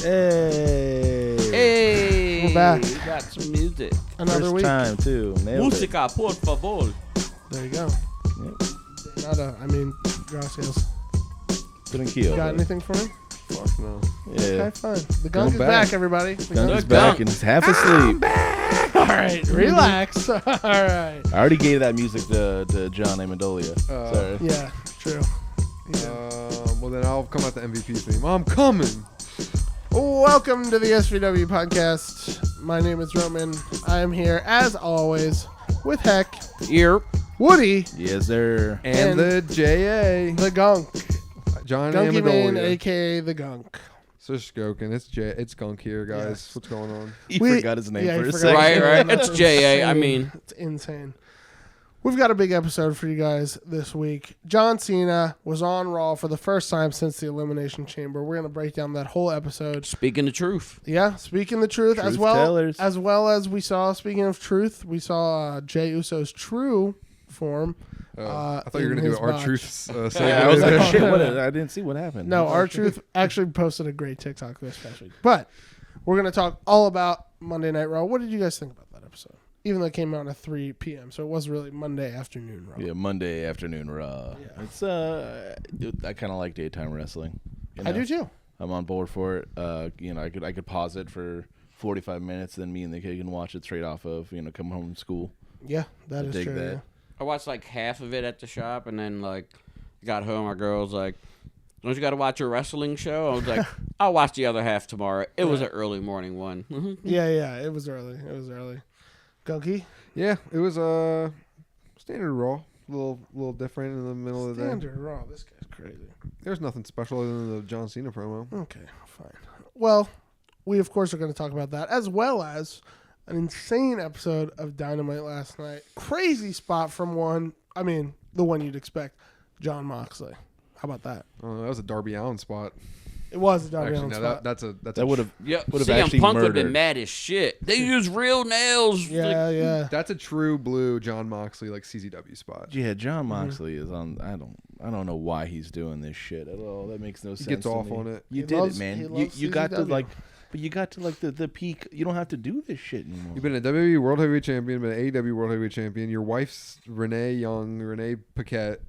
Hey, we're back. We got some music. Another First week. time too. Nailed it. Música, por favor. There you go. Yep. Gracias. Tranquilo. Got anything for me? Fuck no. Yeah. Okay, fine. The gunk is back. back, everybody. Gun is The back gunk. and he's half asleep. All right, relax. All right. I already gave that music to John Amendolia. Sorry. Yeah, true. Well, then I'll come out the MVP theme. I'm coming. Welcome to the SVW Podcast. My name is Roman. I am here, as always, with Heck, Here. Woody, Yes, sir. And the JA. the Gunk. John Gunky Man, Amendolia. a.k.a. the Gunk. Just joking. It's Gunk here, guys. Yes. What's going on? He We- forgot his name yeah, for he a forgot. second. Right. It's J.A. I mean. It's insane. We've got a big episode for you guys this week. John Cena was on Raw for the first time since the Elimination Chamber. We're going to break down that whole episode. Speaking the truth. Yeah, speaking the truth, as Truth well tellers. as we saw. Speaking of truth, we saw Jey Uso's true form. I thought you were in going to do his an R botch. Truth segment. Yeah, I was like, Yeah. shit, I didn't see what happened. No, R-Truth actually posted a great TikTok this past week. But we're going to talk all about Monday Night Raw. What did you guys think about that episode? Even though it came out at 3 p.m., so it was really Monday afternoon Raw. Yeah, Monday afternoon Raw. Yeah. It's dude, I kind of like daytime wrestling. You I know? do too. I'm on board for it. I could pause it for 45 minutes, then me and the kid can watch it straight off of come home from school. Yeah, that I is dig true. that. Yeah. I watched like half of it at the shop, and then like got home. Our girl was like, "Don't you got to watch a wrestling show?" I was like, "I'll watch the other half tomorrow." It was an early morning one. Yeah, it was early. Gunky? Yeah, it was standard Raw. A little different in the middle of the day. Standard Raw. This guy's crazy. There's nothing special other than the John Cena promo. Okay, fine. Well, we of course are going to talk about that, as well as an insane episode of Dynamite last night. Crazy spot from the one you'd expect, Jon Moxley. How about that? Oh, that was a Darby Allin spot. It was a Darby Actually, Allin no, spot. that's That would have Yeah, Would've CM actually Punk would have been murdered. mad as shit. They use real nails. Yeah. That's a true blue John Moxley like CZW spot. Yeah, John Moxley is on. I don't know why he's doing this shit at all. That makes no sense. He gets to off me. on it. You He did loves- it, man. he You loves got to CZW. the peak. You don't have to do this shit anymore. You've been a WWE World Heavyweight Champion, been an AEW World Heavyweight Champion. Your wife's Renee Paquette.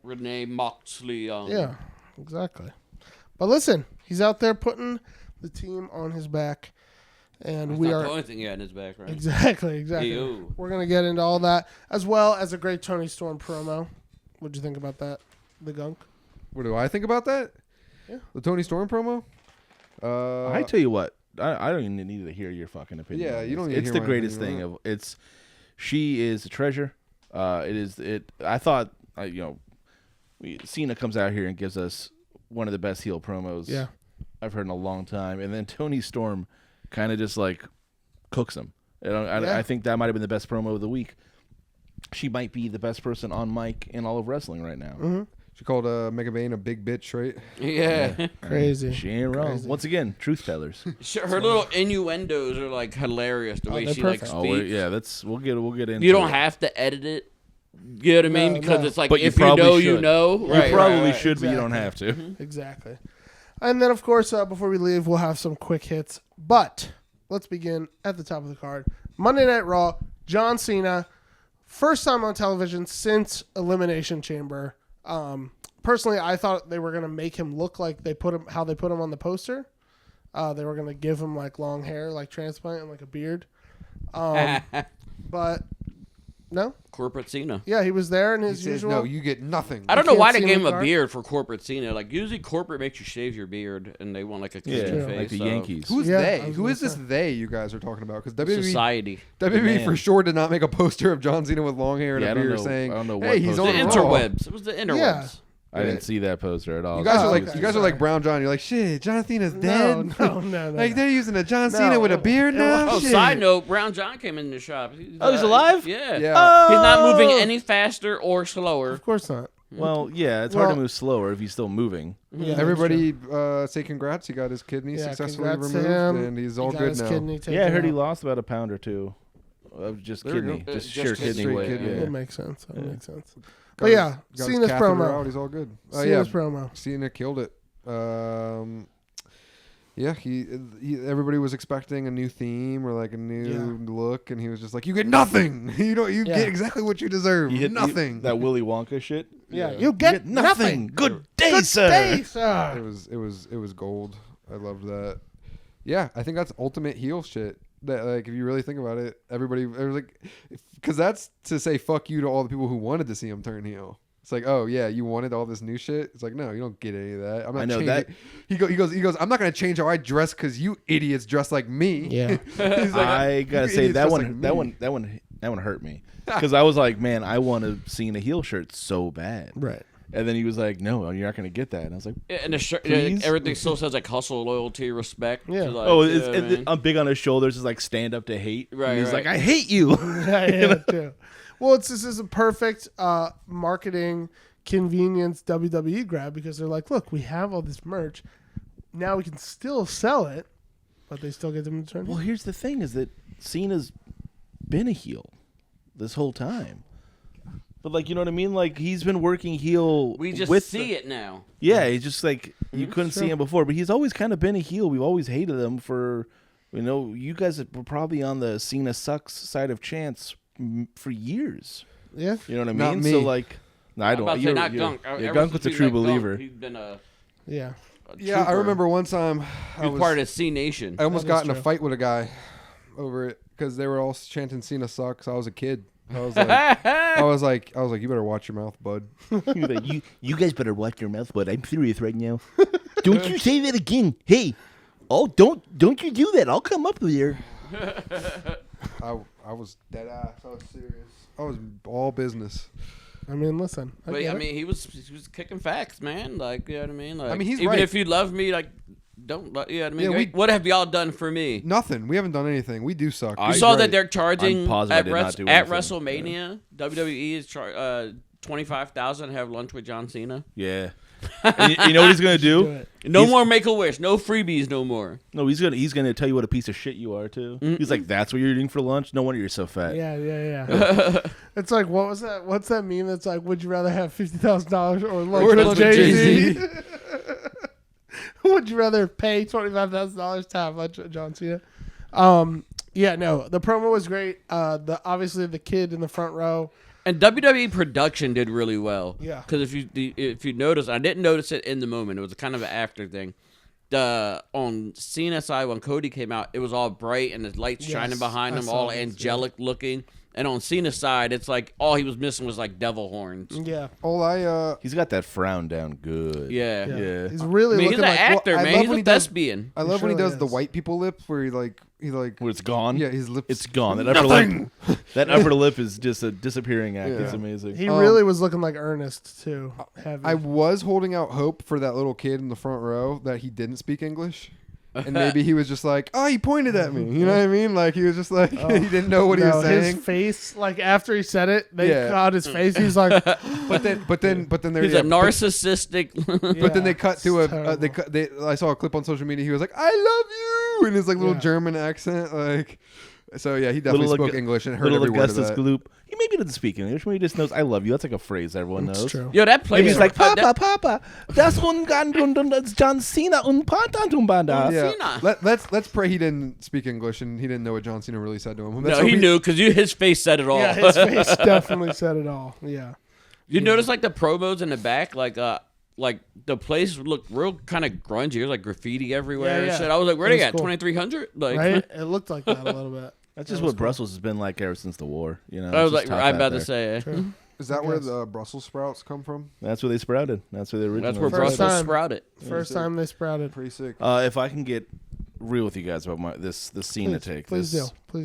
Renee Moxley. Yeah, exactly. But listen, he's out there putting the team on his back, and That's we not are the only thing he had in his back, right? exactly. Ew. We're gonna get into all that, as well as a great Tony Storm promo. What'd you think about that? The Gunk? What do I think about that? Yeah. The Tony Storm promo? I tell you what, I don't even need to hear your fucking opinion. Yeah, on you don't this. need to It's hear the my greatest opinion thing on she is a treasure. I thought Cena comes out here and gives us one of the best heel promos Yeah. I've heard in a long time, and then Tony Storm kind of just like cooks him. I think that might have been the best promo of the week. She might be the best person on mic in all of wrestling right now. Mm-hmm. She called Mega Bane a big bitch, right? Yeah. Crazy. She ain't wrong. Crazy. Once again, truth tellers. Her little innuendos are like hilarious. The way they're she like perfect. speaks. We'll get into. You don't it. have to edit it. You know what I mean? No, Because no. it's like But you if you probably know, should. you know. You Right, probably right. should, but you don't Exactly. have to. Exactly. And then, of course, before we leave, we'll have some quick hits. But let's begin at the top of the card. Monday Night Raw, John Cena, first time on television since Elimination Chamber. Personally, I thought they were going to make him look like how they put him on the poster. They were going to give him like long hair, like transplant, and like a beard. But no. Corporate Cena. Yeah, he was there in He his says, usual. no, you get nothing. I don't know can't why they see gave him him in a the car? beard for corporate Cena. Like usually corporate makes you shave your beard, and they want like a clean Yeah, face. like the so- Yankees. Who's Yeah, I they? was Who gonna is this say. they you guys are talking about? Because Society. WWE Man. for sure did not make a poster of John Cena with long hair and Yeah, I a don't beard know- saying, I don't know hey, what he's The poster on it Raw. interwebs. It was the interwebs. Yeah. I didn't see that poster at all. You guys Oh, are like okay. you guys are like Brown John. You're like, shit, John Cena's No, dead. no. Like they're using a John No. Cena with a beard now. Oh, Shit. side note, Brown John came in the shop. He's alive? Yeah. Yeah. He's not moving any faster or slower. Of course not. Well, yeah, it's hard Well- to move slower if he's still moving. Yeah, that's Everybody say congrats. He got his kidney Yeah, successfully congrats to removed, him. and he's He all got good his now. kidney taken Yeah, I heard he out. lost about a pound or two of just There we kidney, go. just Just sheer kidney straight weight. kidney. Yeah. That makes sense. That Yeah. makes sense. Got But his- yeah, got his Cena's catheter promo. out, he's all good. Cena's promo. Cena killed it. Yeah, he everybody was expecting a new theme or like a new look, and he was just like, "You get nothing. You get exactly what you deserve. You hit nothing." that Willy Wonka shit. Yeah, you get nothing. Good day, sir. It was gold. I loved that. Yeah, I think that's ultimate heel shit. That like, if you really think about it, everybody was like, because that's to say fuck you to all the people who wanted to see him turn heel. It's like, oh yeah, you wanted all this new shit. It's like, no, you don't get any of that. I'm not. I know that. He goes. I'm not gonna change how I dress because you idiots dress like me. Yeah. Like, I gotta say that one hurt me because I was like, man, I want to see a heel shirt so bad. Right. And then he was like, no, you're not gonna get that. And I was like, and the shirt, everything still says like hustle, loyalty, respect. Yeah. Like, I'm big on his shoulders. It's like stand up to hate. Right. And he's like, I hate you. Yeah, too. Well, this is a perfect marketing convenience WWE grab because they're like, look, we have all this merch. Now we can still sell it, but they still get them to turn. Well, here's the thing is that Cena's been a heel this whole time. But, like, you know what I mean? Like, he's been working heel. We just see it now. Yeah, he's just like, you couldn't see him before. But he's always kind of been a heel. We've always hated him for, you guys were probably on the Cena sucks side of chance for years. Yeah. You know what I mean? Not me. So, like, no, I don't. You're not Gunk. Gunk was a true believer. He's been a I remember one time he was part of C Nation. I almost got in a fight with a guy over it because they were all chanting Cena sucks. I was a kid. I was like, you better watch your mouth, bud. you guys better watch your mouth, bud. I'm serious right now. Don't you say that again. Hey, don't you do that. I'll come up here. I was dead ass. I was serious. I was all business. I mean, listen. He was kicking facts, man. Like, you know what I mean? Like, he's even right. if you love me, like, don't. You know what I mean? Yeah, what have y'all done for me? Nothing. We haven't done anything. We do suck. You saw that they're charging at WrestleMania. Yeah. WWE is $25,000 to have lunch with John Cena. Yeah. And you know what he's gonna do? No more Make-A-Wish. No freebies. No more. No, he's gonna tell you what a piece of shit you are too. Mm-hmm. He's like, that's what you're eating for lunch. No wonder you're so fat. Yeah. It's like, what was that? What's that meme that's like, would you rather have $50,000 or lunch with Jey-Z? Would you rather pay $25,000 to have lunch with John Cena? Yeah, no. The promo was great. Obviously the kid in the front row. And WWE production did really well. Yeah. Because if you notice, I didn't notice it in the moment. It was kind of an after thing. On Cena's side, when Cody came out, it was all bright and the lights shining behind him, all angelic looking. And on Cena's side, it's like all he was missing was like devil horns. Yeah. He's got that frown down good. Yeah. He's really looking he's an actor, man. He's a thespian. I love when he does the white people lip where he where it's gone. Yeah, his lips. It's gone. That upper lip is just a disappearing act. Yeah. It's amazing. He really was looking like Ernest too. Heavy. I was holding out hope for that little kid in the front row that he didn't speak English. And maybe he was just like, oh, he pointed at me. You know what I mean? Like, he was just like, he didn't know what he was saying. His face, like, after he said it, they caught his face. He's like, but then he's a narcissistic. But then they cut to I saw a clip on social media. He was like, I love you. In his, like, little German accent. Like, so, yeah, he definitely spoke English and heard every word of that. Gloop. He maybe doesn't speak English. Maybe he just knows I love you. That's like a phrase everyone knows. True. Yo, that place. He's like, Papa, das John Cena und Pantantumbanda. Yeah. Let's pray he didn't speak English and he didn't know what John Cena really said to him. No, he knew because his face said it all. Yeah, his face definitely said it all. Yeah. You notice like the promos in the back, like the place looked real kind of grungy. There's like graffiti everywhere and shit. I was like, where they at? 2300? Like, right? It looked like that a little bit. That's just what Brussels has been like ever since the war. You know, I was like, I'm about to say. Is that where the Brussels sprouts come from? That's where they sprouted. That's where they originally. That's where Brussels sprouted. First time they sprouted. Pretty sick. If I can get real with you guys about the Cena take, please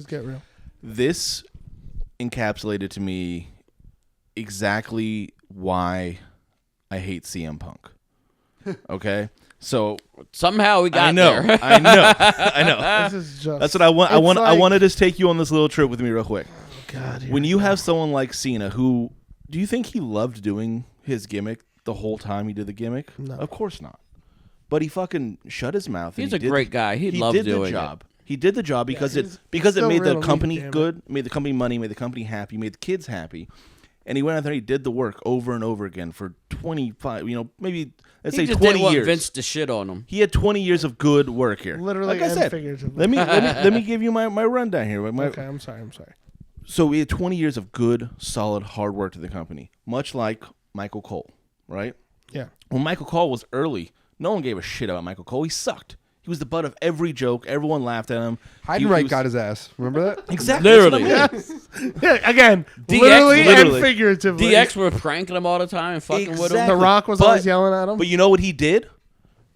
get real. This encapsulated to me exactly why I hate CM Punk. Okay. So somehow we got there. I know. This is just, that's what I want. I want to just take you on this little trip with me real quick. Oh God, when you have someone like Cena, who do you think he loved doing his gimmick the whole time he did the gimmick? No. Of course not. But he fucking shut his mouth. He's a great guy. He loved doing the job. it. He did the job because it made the company good, made the company money, made the company happy, made the kids happy. And he went out there, he did the work over and over again for 25, maybe let's He say just 20 didn't want years. Vince to shit on him. He had 20 years of good work here. Literally like I and said, figuratively. let me give you my rundown here. Okay, I'm sorry. So we had 20 years of good, solid, hard work to the company, much like Michael Cole, right? Yeah. When Michael Cole was early, no one gave a shit about Michael Cole. He sucked. He was the butt of every joke. Everyone laughed at him. Heidenreich got his ass. Remember that? Exactly. Literally. Yeah, again, DX literally literally. and figuratively. DX were pranking him all the time and fucking with him. Exactly. The Rock was always yelling at him. But you know what he did?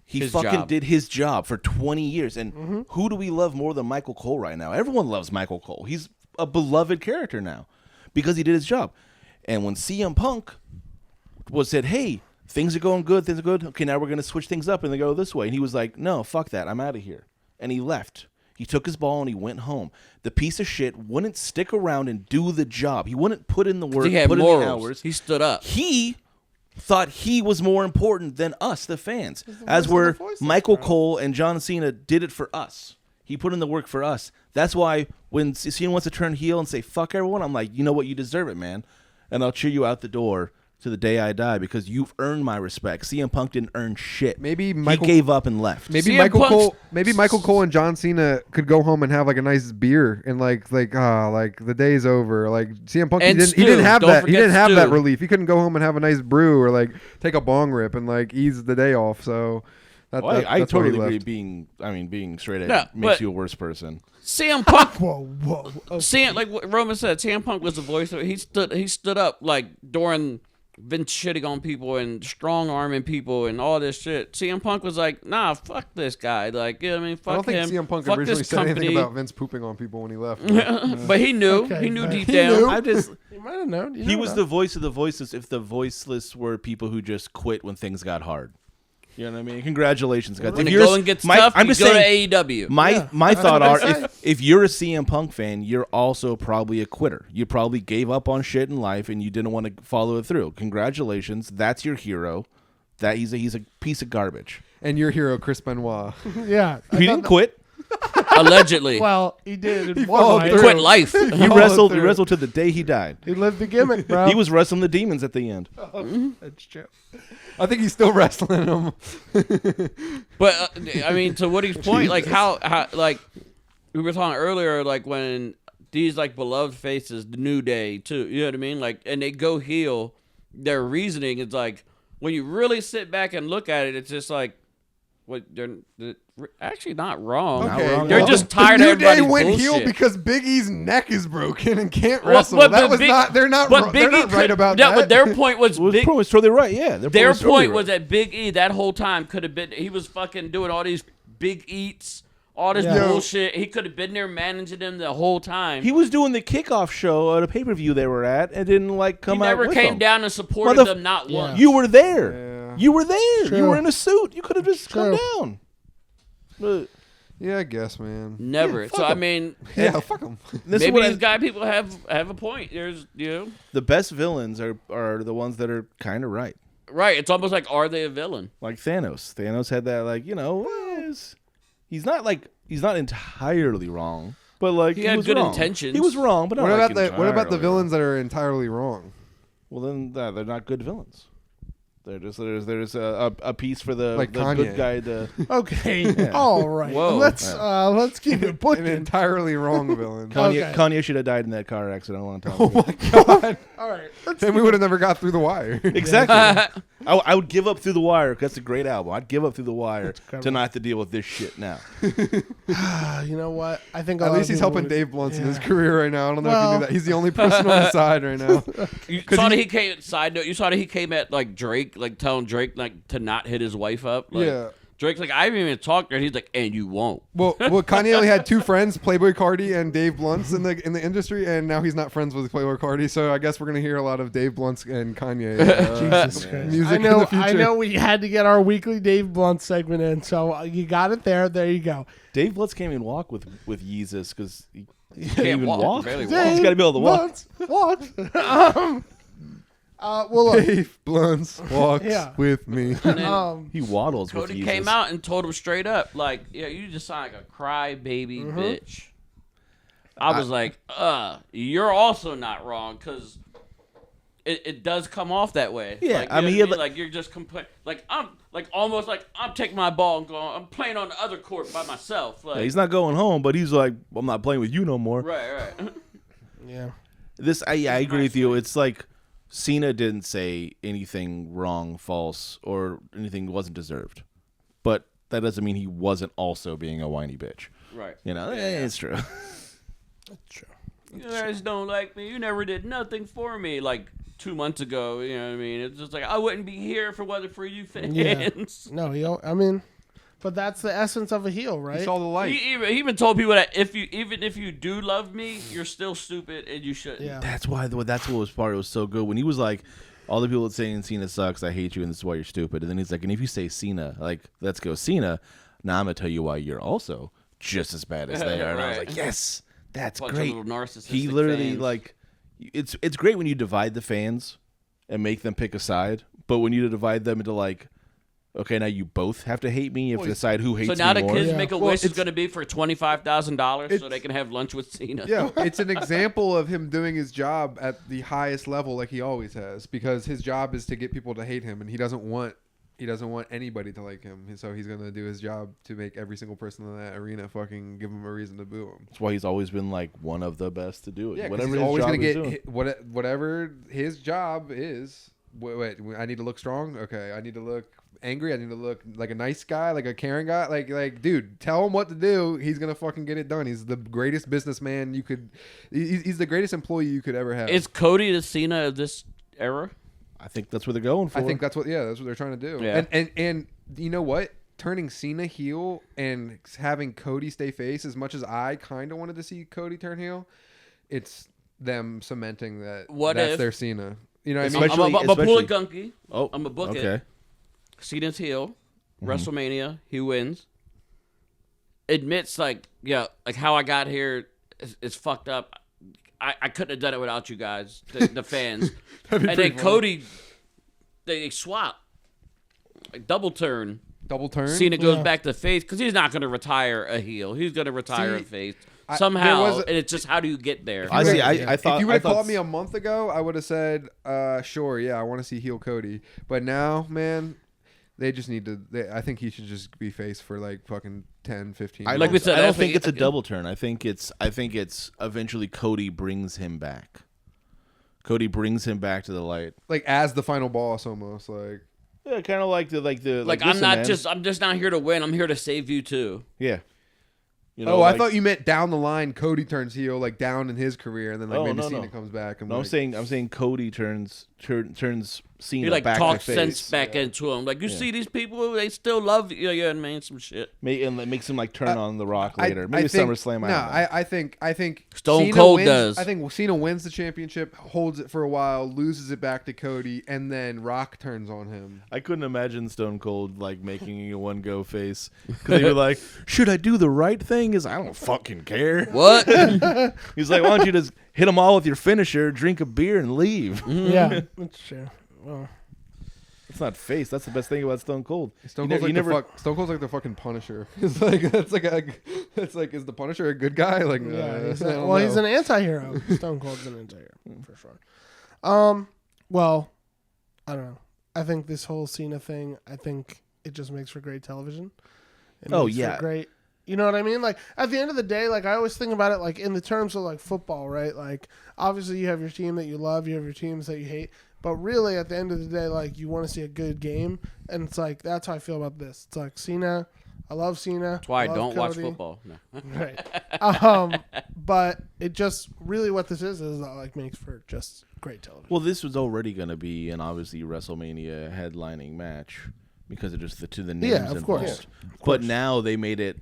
He His fucking job. did his job for 20 years. And who do we love more than Michael Cole right now? Everyone loves Michael Cole. He's a beloved character now because he did his job. And when CM Punk said, hey, things are going good, okay, now we're going to switch things up and they go this way. And he was like, no, fuck that. I'm out of here. And he left. He took his ball and he went home. The piece of shit wouldn't stick around and do the job. He wouldn't put in the work, He had put in morals. the hours. He stood up. He thought he was more important than us, the fans. the As voice of where the voices, Michael bro. Cole and John Cena did it for us. He put in the work for us. That's why when Cena wants to turn heel and say, fuck everyone, I'm like, you know what? You deserve it, man. And I'll cheer you out the door to the day I die because you've earned my respect. CM Punk didn't earn shit. Maybe Michael he gave up and left. Maybe CM Michael Cole and John Cena could go home and have like a nice beer and like the day's over. Like CM Punk, And he didn't have Stu. Don't that. He forget didn't have that Stu. relief. He couldn't go home and have a nice brew or like take a bong rip and like ease the day off. So I that's why totally he agree. left. Being straight edge No, makes but- you a worse person. CM Punk, Whoa. Okay. CM, like what Roman said, CM Punk was the voice of it. He stood up like during Vince shitting on people and strong arming people and all this shit. CM Punk was like, nah, fuck this guy. Like, you know what I mean? Fuck I don't think him. CM Punk fuck originally this said company. anything about Vince pooping on people when he left. But he knew. Okay, he knew but deep he down. knew. I just You might have known. You he never was know. the voice of the voiceless if the voiceless were people who just quit when things got hard. You know what I mean? Congratulations, guys. When If the you're going gets my- tough, I'm you just go saying, to AEW. My Yeah, my thought that's are what I if you're a CM Punk fan, you're also probably a quitter. You probably gave up on shit in life and you didn't want to follow it through. Congratulations, that's your hero. That he's a piece of garbage. And your hero, Chris Benoit. Yeah. I He thought didn't quit. Allegedly. Well, he did. In followed one way. he quit life. He followed wrestled. He through. wrestled to the day he died. He lived the gimmick, bro. He was wrestling the demons at the end. That's true. I think he's still wrestling him. But I mean, to Woody's point, like how like we were talking earlier, like when these like beloved faces, the New Day too, you know what I mean? Like, and they go heel, their reasoning is like when you really sit back and look at it, it's just like, what they're actually not wrong. Okay, They're well, just tired the of New Day everybody's went bullshit. heel because Big E's neck is broken and can't Well, wrestle. but That was Big- not. They're not. But They're Big not E right could- about no, that. but their point was Well, Big. was totally right. Yeah, Their was totally point right. was that Big E that whole time could have been. He was fucking doing all these big eats, all this Yeah. bullshit. He could have been there managing them the whole time. He was doing the kickoff show at a pay-per-view they were at and didn't like come He out never with came them. down and supported Motherf- them not Yeah. once. You were there. Yeah. You were there. True. You were in a suit. You could have just come True. down. But Yeah, I guess, man. Never. fuck So I him. mean, Yeah, fuck him. this is maybe what these guy people have a point. There's the best villains are the ones that are kind of right. right. It's almost like, are they a villain? Like Thanos. Thanos had that he's not entirely wrong, but like He had was good wrong. intentions. He was wrong, but not What like about the entirely villains that are entirely wrong? wrong. Well, then they're not good villains. They're just there's a piece for the Like the Kanye. good guy to. Okay. All right. Whoa. Let's keep it An pushing. entirely wrong villain. Okay. Kanye should have died in that car accident a long time Oh ago. my god! All right. Then we would have never got through the wire. Exactly. I would give up Through the Wire 'cause that's a great album. I'd give up Through the Wire incredible. to not have to deal with this shit now. You know what? I think a At lot least of he's people helping would- Dave Blunt's in his Yeah. career right now. I don't know if you Well- knew that. He's the only person on his side right now. You saw that he came. Side note: you saw that he came at like Drake, like telling Drake like to not hit his wife up. Like, Yeah. Drake's like, I haven't even talked to her. He's like, and you won't. Well, Kanye only had two friends, Playboy Cardi and Dave Blunt's in the industry, and now he's not friends with Playboy Cardi. So I guess we're gonna hear a lot of Dave Blunt's and Kanye Jesus Christ. music I in know. the future. I know. We had to get our weekly Dave Blunt segment in, so you got it there. There you go. Dave Blitz can't even walk with Yeezus because he can't Can't even walk, walk. barely He's walk. got to be able to walk. What? Well, look. Dave Blunt's walks Yeah. with me. And then He waddles with Cody Yeezus. came out and told him straight up, like, yeah, you just sound like a crybaby bitch. I was like, you're also not wrong, because it does come off that way. Yeah, like, I mean, like you're just like I'm like almost like I'm taking my ball and going. I'm playing on the other court by myself. Like he's not going home, but he's like, I'm not playing with you no more. right. Yeah. I agree with you. It's like Cena didn't say anything wrong, false, or anything wasn't deserved, but that doesn't mean he wasn't also being a whiny bitch. Right. It's true. That's true. You guys don't like me. You never did nothing for me. Like 2 months ago, you know what I mean? It's just like I wouldn't be here if it wasn't for you fans. Yeah. No, I mean, but that's the essence of a heel, right? He saw the light. He even told people that if you do love me, you're still stupid and you shouldn't. Yeah. That's what was part. It was so good when he was like, all the people saying Cena sucks, I hate you, and this is why you're stupid. And then he's like, and if you say Cena, like, let's go Cena, now I'm gonna tell you why you're also just as bad as they are. And I was like, yes, that's great. He literally fans. like, it's great when you divide the fans and make them pick a side, but when you divide them into like, okay, now you both have to hate me. You have to decide who hates me more. So now the kids Yeah. make a wish is going to be for $25,000 so they can have lunch with Cena. Yeah, it's an example of him doing his job at the highest level, like he always has, because his job is to get people to hate him, and he doesn't want anybody to like him. So he's gonna do his job to make every single person in that arena fucking give him a reason to boo him. That's why he's always been like one of the best to do it. Yeah, whatever he's his always job gonna is get doing. whatever his job is. Wait, I need to look strong. Okay, I need to look angry. I need to look like a nice guy, like a caring guy. Like, dude, tell him what to do. He's gonna fucking get it done. He's the greatest businessman you could. He's the greatest employee you could ever have. Is Cody the Cena of this era? I think that's what they're going for. I think that's what they're trying to do. Yeah. And you know what? Turning Cena heel and having Cody stay face, as much as I kind of wanted to see Cody turn heel, it's them cementing that that's their Cena. You know what I mean? I'm a pull it gunky. Oh, I'm a book okay. it. Cena's heel. WrestleMania. He wins. Admits like how I got here is fucked up. I couldn't have done it without you guys, the fans. And then funny. Cody, they swap. Like double turn. Cena goes back to face because he's not going to retire a heel. He's going to retire a face somehow. And it's just how do you get there? I thought if you would have called me a month ago, I would have said, sure, yeah, I want to see heel Cody. But now, man, they just need to. I think he should just be face for like fucking 10, 15 I years. don't think it's a double turn. I think it's eventually Cody brings him back. Cody brings him back to the light, like as the final boss, almost like. Yeah, kind of like I'm just not here to win. I'm here to save you too. Yeah. You know, I thought you meant down the line Cody turns heel, like down in his career, and then maybe Cena comes back. And I'm saying Cody turns Cena he like back talks to face. sense back into him. Like you see these people, they still love you. Yeah, man, some shit. And it makes him like turn on the Rock later. Maybe I think, SummerSlam. I think Stone Cena Cold wins, does. I think Cena wins the championship, holds it for a while, loses it back to Cody, and then Rock turns on him. I couldn't imagine Stone Cold like making a one go face because he'd be like, "Should I do the right thing?" I don't fucking care. What? He's like, "Why don't you just hit them all with your finisher, drink a beer, and leave?" Yeah, that's true. Well, it's not face. That's the best thing about Stone Cold. Stone Cold's like the fucking Punisher. It's like is the Punisher a good guy? Like he's an anti-hero. Stone Cold's an anti-hero for sure. Well, I don't know. I think this whole Cena thing, I think it just makes for great television. It makes for great. You know what I mean? Like at the end of the day, like I always think about it like in the terms of like football, right? Like obviously you have your team that you love, you have your teams that you hate. But really, at the end of the day, like you want to see a good game, and it's like that's how I feel about this. It's like Cena, I love Cena. That's why I don't watch Cody. football. No. Right. But it just really what this is like makes for just great television. Well, this was already going to be an obviously WrestleMania headlining match because of just the names involved. Of course. But now they made it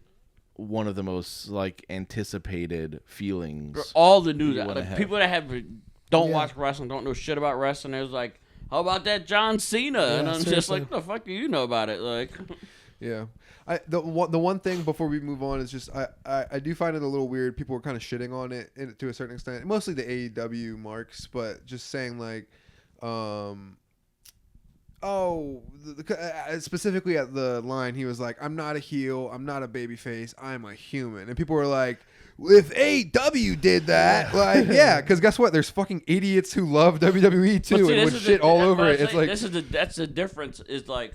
one of the most like anticipated feelings. All the news, like, people that don't watch wrestling, don't know shit about wrestling. There's like, how about that John Cena? And I'm just like, what the fuck do you know about it? Like, yeah. The one thing before we move on is just I do find it a little weird. People are kind of shitting on it to a certain extent, mostly the AEW marks, but just saying like, specifically at the line, he was like, "I'm not a heel, I'm not a babyface, I'm a human," and people were like, if AEW did that, like, yeah, because guess what? There's fucking idiots who love WWE too and would shit all over it. It's like that's the difference. Is like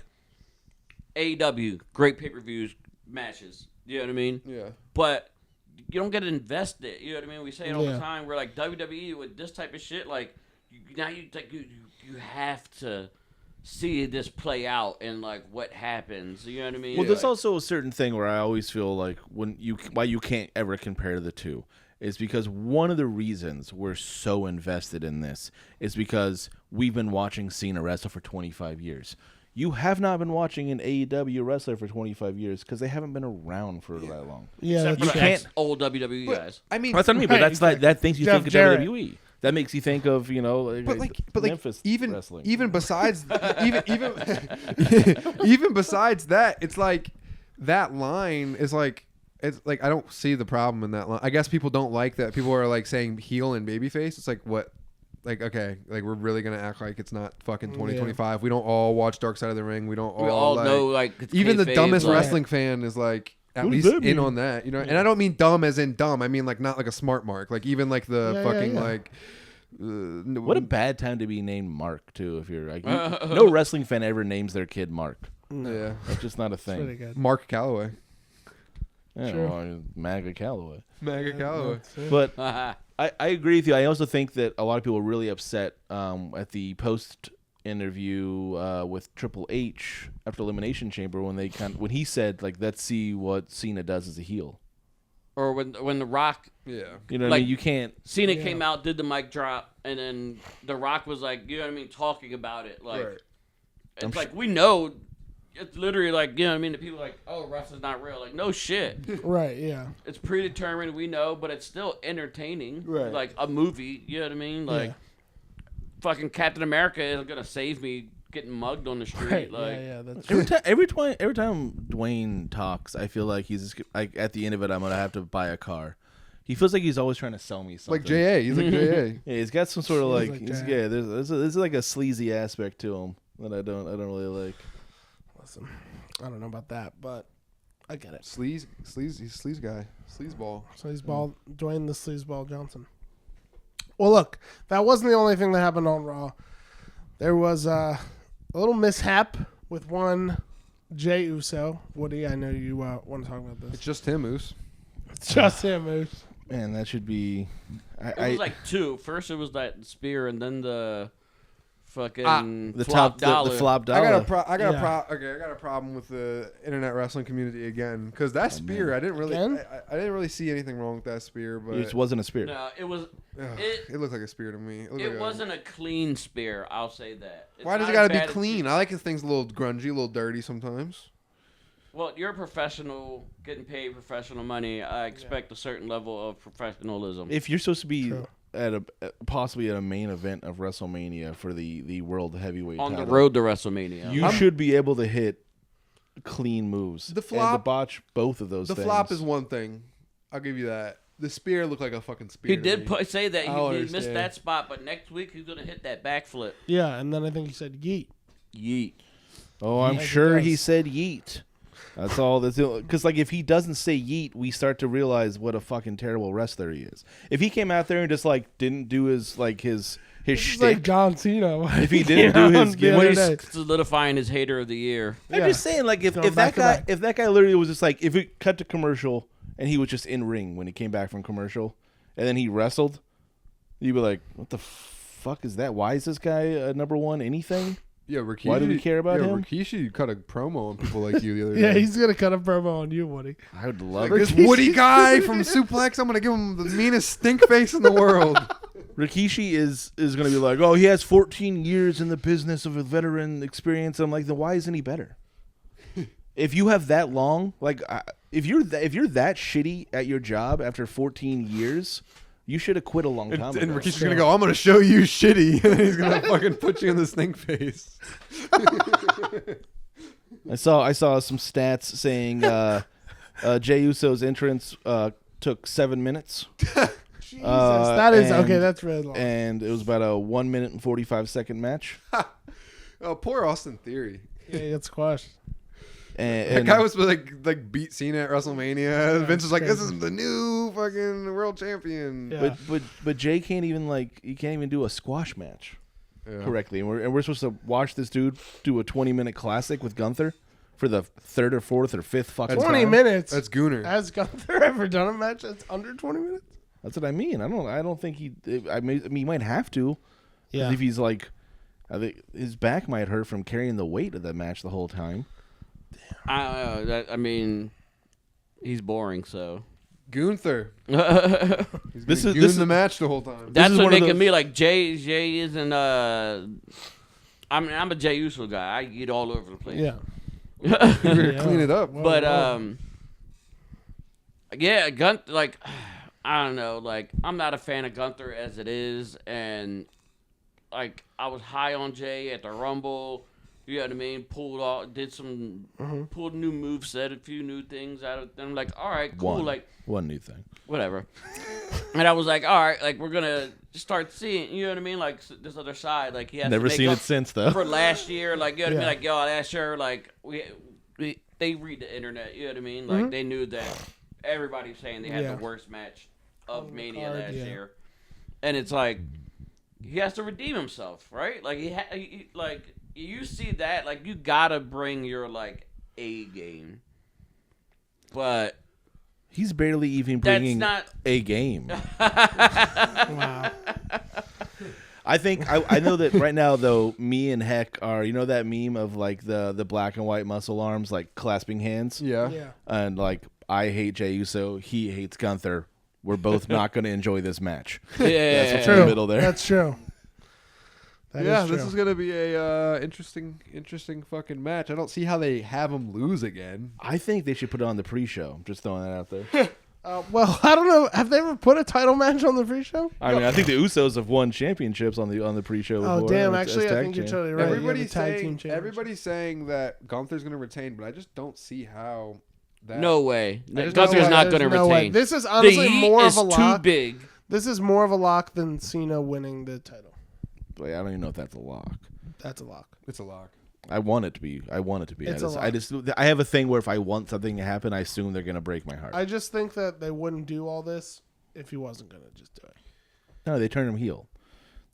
AEW, great pay-per-views, matches. You know what I mean? Yeah. But you don't get invested. You know what I mean? We say it all the time. We're like WWE with this type of shit. Like now you have to see this play out and like what happens. You know what I mean? Well, there's also a certain thing where I always feel like why you can't ever compare the two is because one of the reasons we're so invested in this is because we've been watching Cena wrestle for 25 years. You have not been watching an AEW wrestler for 25 years because they haven't been around for that long. Yeah, except for the old WWE guys. I mean, that's what I mean. But that's like that thinks you Jeff think of Jarrett. WWE. That makes you think of but Memphis even wrestling. even besides even besides that, it's like that line is like it's like I don't see the problem in that line. I guess people don't like that. People are like saying heel and babyface. It's like what. Like, okay, like we're really gonna act like it's not fucking 2025. We don't all watch Dark Side of the Ring. We all like, know like even the dumbest like, wrestling fan is like at least in on that, you know. And I don't mean dumb as in dumb. I mean like not like a smart mark. Like even like the like. What a bad time to be named Mark too. If you're like no wrestling fan ever names their kid Mark. Yeah, that's just not a thing. Pretty good. Mark Calloway. Yeah, Sure. well, MAGA Calloway. MAGA Calloway. But I agree with you. I also think that a lot of people were really upset at the post interview with Triple H after Elimination Chamber when he said like, let's see what Cena does as a heel. Or when The Rock, yeah, you know what like, I mean. You can't. Cena came out, did the mic drop, and then The Rock was like, you know what I mean, talking about it. Like, it's like we know. It's literally like, you know what I mean? The people are like, oh, wrestling's not real. Like, no shit. Right, yeah. It's predetermined, we know, but it's still entertaining. Right. Like a movie, you know what I mean? Like, fucking Captain America is going to save me getting mugged on the street. Right. Like, Yeah, that's true. Every time Dwayne talks, I feel like he's just, like at the end of it, I'm gonna have to buy a car. He feels like he's always trying to sell me something. like JA. He's like JA. Yeah, he's got some sort of Feels like, like that. yeah. There's like a sleazy aspect to him that I don't really like. Listen, I don't know about that, but I get it. He's sleaze guy. Sleazeball. Sleazeball, Dwayne the Sleazeball Johnson. Well, look, that wasn't the only thing that happened on Raw. There was a little mishap with one Jey Uso. Woody, I know you want to talk about this. It's just him, Moose. It's just him, Moose. Man, that should be. it was like two. First, it was that spear, and then the fucking the flop top dollar. the flop dollar. I got a problem with the internet wrestling community again because that spear I didn't really see anything wrong with that spear, but It wasn't a spear. No, it was. it looked like a spear to me. It wasn't a clean spear. I'll say that. It's Why does not it gotta as be bad as clean? I like things a little grungy, a little dirty sometimes. Well, you're a professional, getting paid professional money. I expect a certain level of professionalism. If you're supposed to be True. possibly at a main event of WrestleMania for the World Heavyweight on the title, road to WrestleMania, you should be able to hit clean moves. The and flop- the botch, both of those. The things. flop is one thing. I'll give you that. The spear looked like a fucking spear. he to did me. say that I he missed understand. that spot, but next week he's gonna hit that backflip. Yeah, and then I think he said yeet. Yeet. Oh, I'm Yes, he sure he does. said yeet. That's all. Because like if he doesn't say yeet, we start to realize what a fucking terrible wrestler he is. If he came out there and just like didn't do his It's shtick, like John Cena. if he didn't do his the gimmick, other He's day. solidifying his hater of the year. I'm just saying, like if Going that back to guy literally was just like if it cut to commercial and he was just in ring when he came back from commercial and then he wrestled, you'd be like, what the fuck is that? Why is this guy number one anything? Yeah, Rikishi. Why do we care about him? Rikishi cut a promo on people like you the other Yeah, day. he's gonna cut a promo on you, Woody. I would love Like, it. this Woody guy from Suplex, I'm gonna give him the meanest stink face in the world. Rikishi is going to be like, oh, he has 14 years in the business of a veteran experience. I'm like, then why isn't he better? If you have that long, like, if you're that shitty at your job after 14 years, you should have quit a long time And ago. Rikishi's gonna go, I'm gonna show you shitty. And he's gonna fucking put you in the stink face. I saw some stats saying Jey Uso's entrance took 7 minutes. Jesus, that is okay. and- That's really long. And it was about a 1 minute and 45 second match. Oh, poor Austin Theory. Yeah, he got squashed. That guy was like beat Cena at WrestleMania. Yeah, Vince was like, crazy. "This is the new fucking world champion." Yeah. But Jey can't even do a squash match correctly, and we're supposed to watch this dude do a 20-minute classic with Gunther for the third or fourth or fifth fucking 20 time. minutes. That's Gooner. Has Gunther ever done a match that's under 20 minutes? That's what I mean. I don't think he. I mean, he might have to. Yeah. If he's like, I think his back might hurt from carrying the weight of that match the whole time. I don't know. I mean, he's boring, so. Gunther. This is the match the whole time. That's is what one of making those- me like Jey isn't. I'm a Jey Uso guy. I get all over the place. Yeah. You're clean it up. But yeah, Gunther. Like, I don't know. Like, I'm not a fan of Gunther as it is, and like I was high on Jey at the Rumble. You know what I mean? Pulled a new move set, a few new things out of them. Like, all right, cool. One new thing. Whatever. And I was like, all right, like we're gonna start seeing, you know what I mean? Like this other side, like he has Never to make seen up it since though. for last year. Like, you know what I mean? Yeah. Like, yo, last year, like they read the internet. You know what I mean? Like they knew that everybody's saying they had Yeah. the worst match of the Mania card, last yeah. year, and it's like he has to redeem himself, right? Like like you see that, like you gotta bring your like A game, but He's barely even that's bringing not. a game. Wow. I think I know that right now though. Me and Heck are, you know that meme of like the black and white muscle arms like clasping hands. Yeah. Yeah. And like I hate Jey Uso, he hates Gunther. We're both not going to enjoy this match. Yeah, That's what's True. in the middle there. That's true. That Yeah, is this true. is gonna be a interesting fucking match. I don't see how they have him lose again. I think they should put it on the pre-show. I'm just throwing that out there. Well, I don't know. Have they ever put a title match on the pre-show? I mean, I think the Usos have won championships on the pre-show. Oh, before, damn. as Actually, I tag think you're champ. totally right. You have a Everybody's tag team saying championship. everybody's saying that Gunther's gonna retain, but I just don't see how that. No way. There's Gunther's no way. not There's going to no way. retain. This is The honestly heat more is of a too lock. big. This is more of a lock than Cena winning the title. Wait, I don't even know if that's a lock. That's a lock. It's a lock. I want it to be. It's a lock. I have a thing where if I want something to happen, I assume they're going to break my heart. I just think that they wouldn't do all this if he wasn't going to just do it. No, they turn him heel.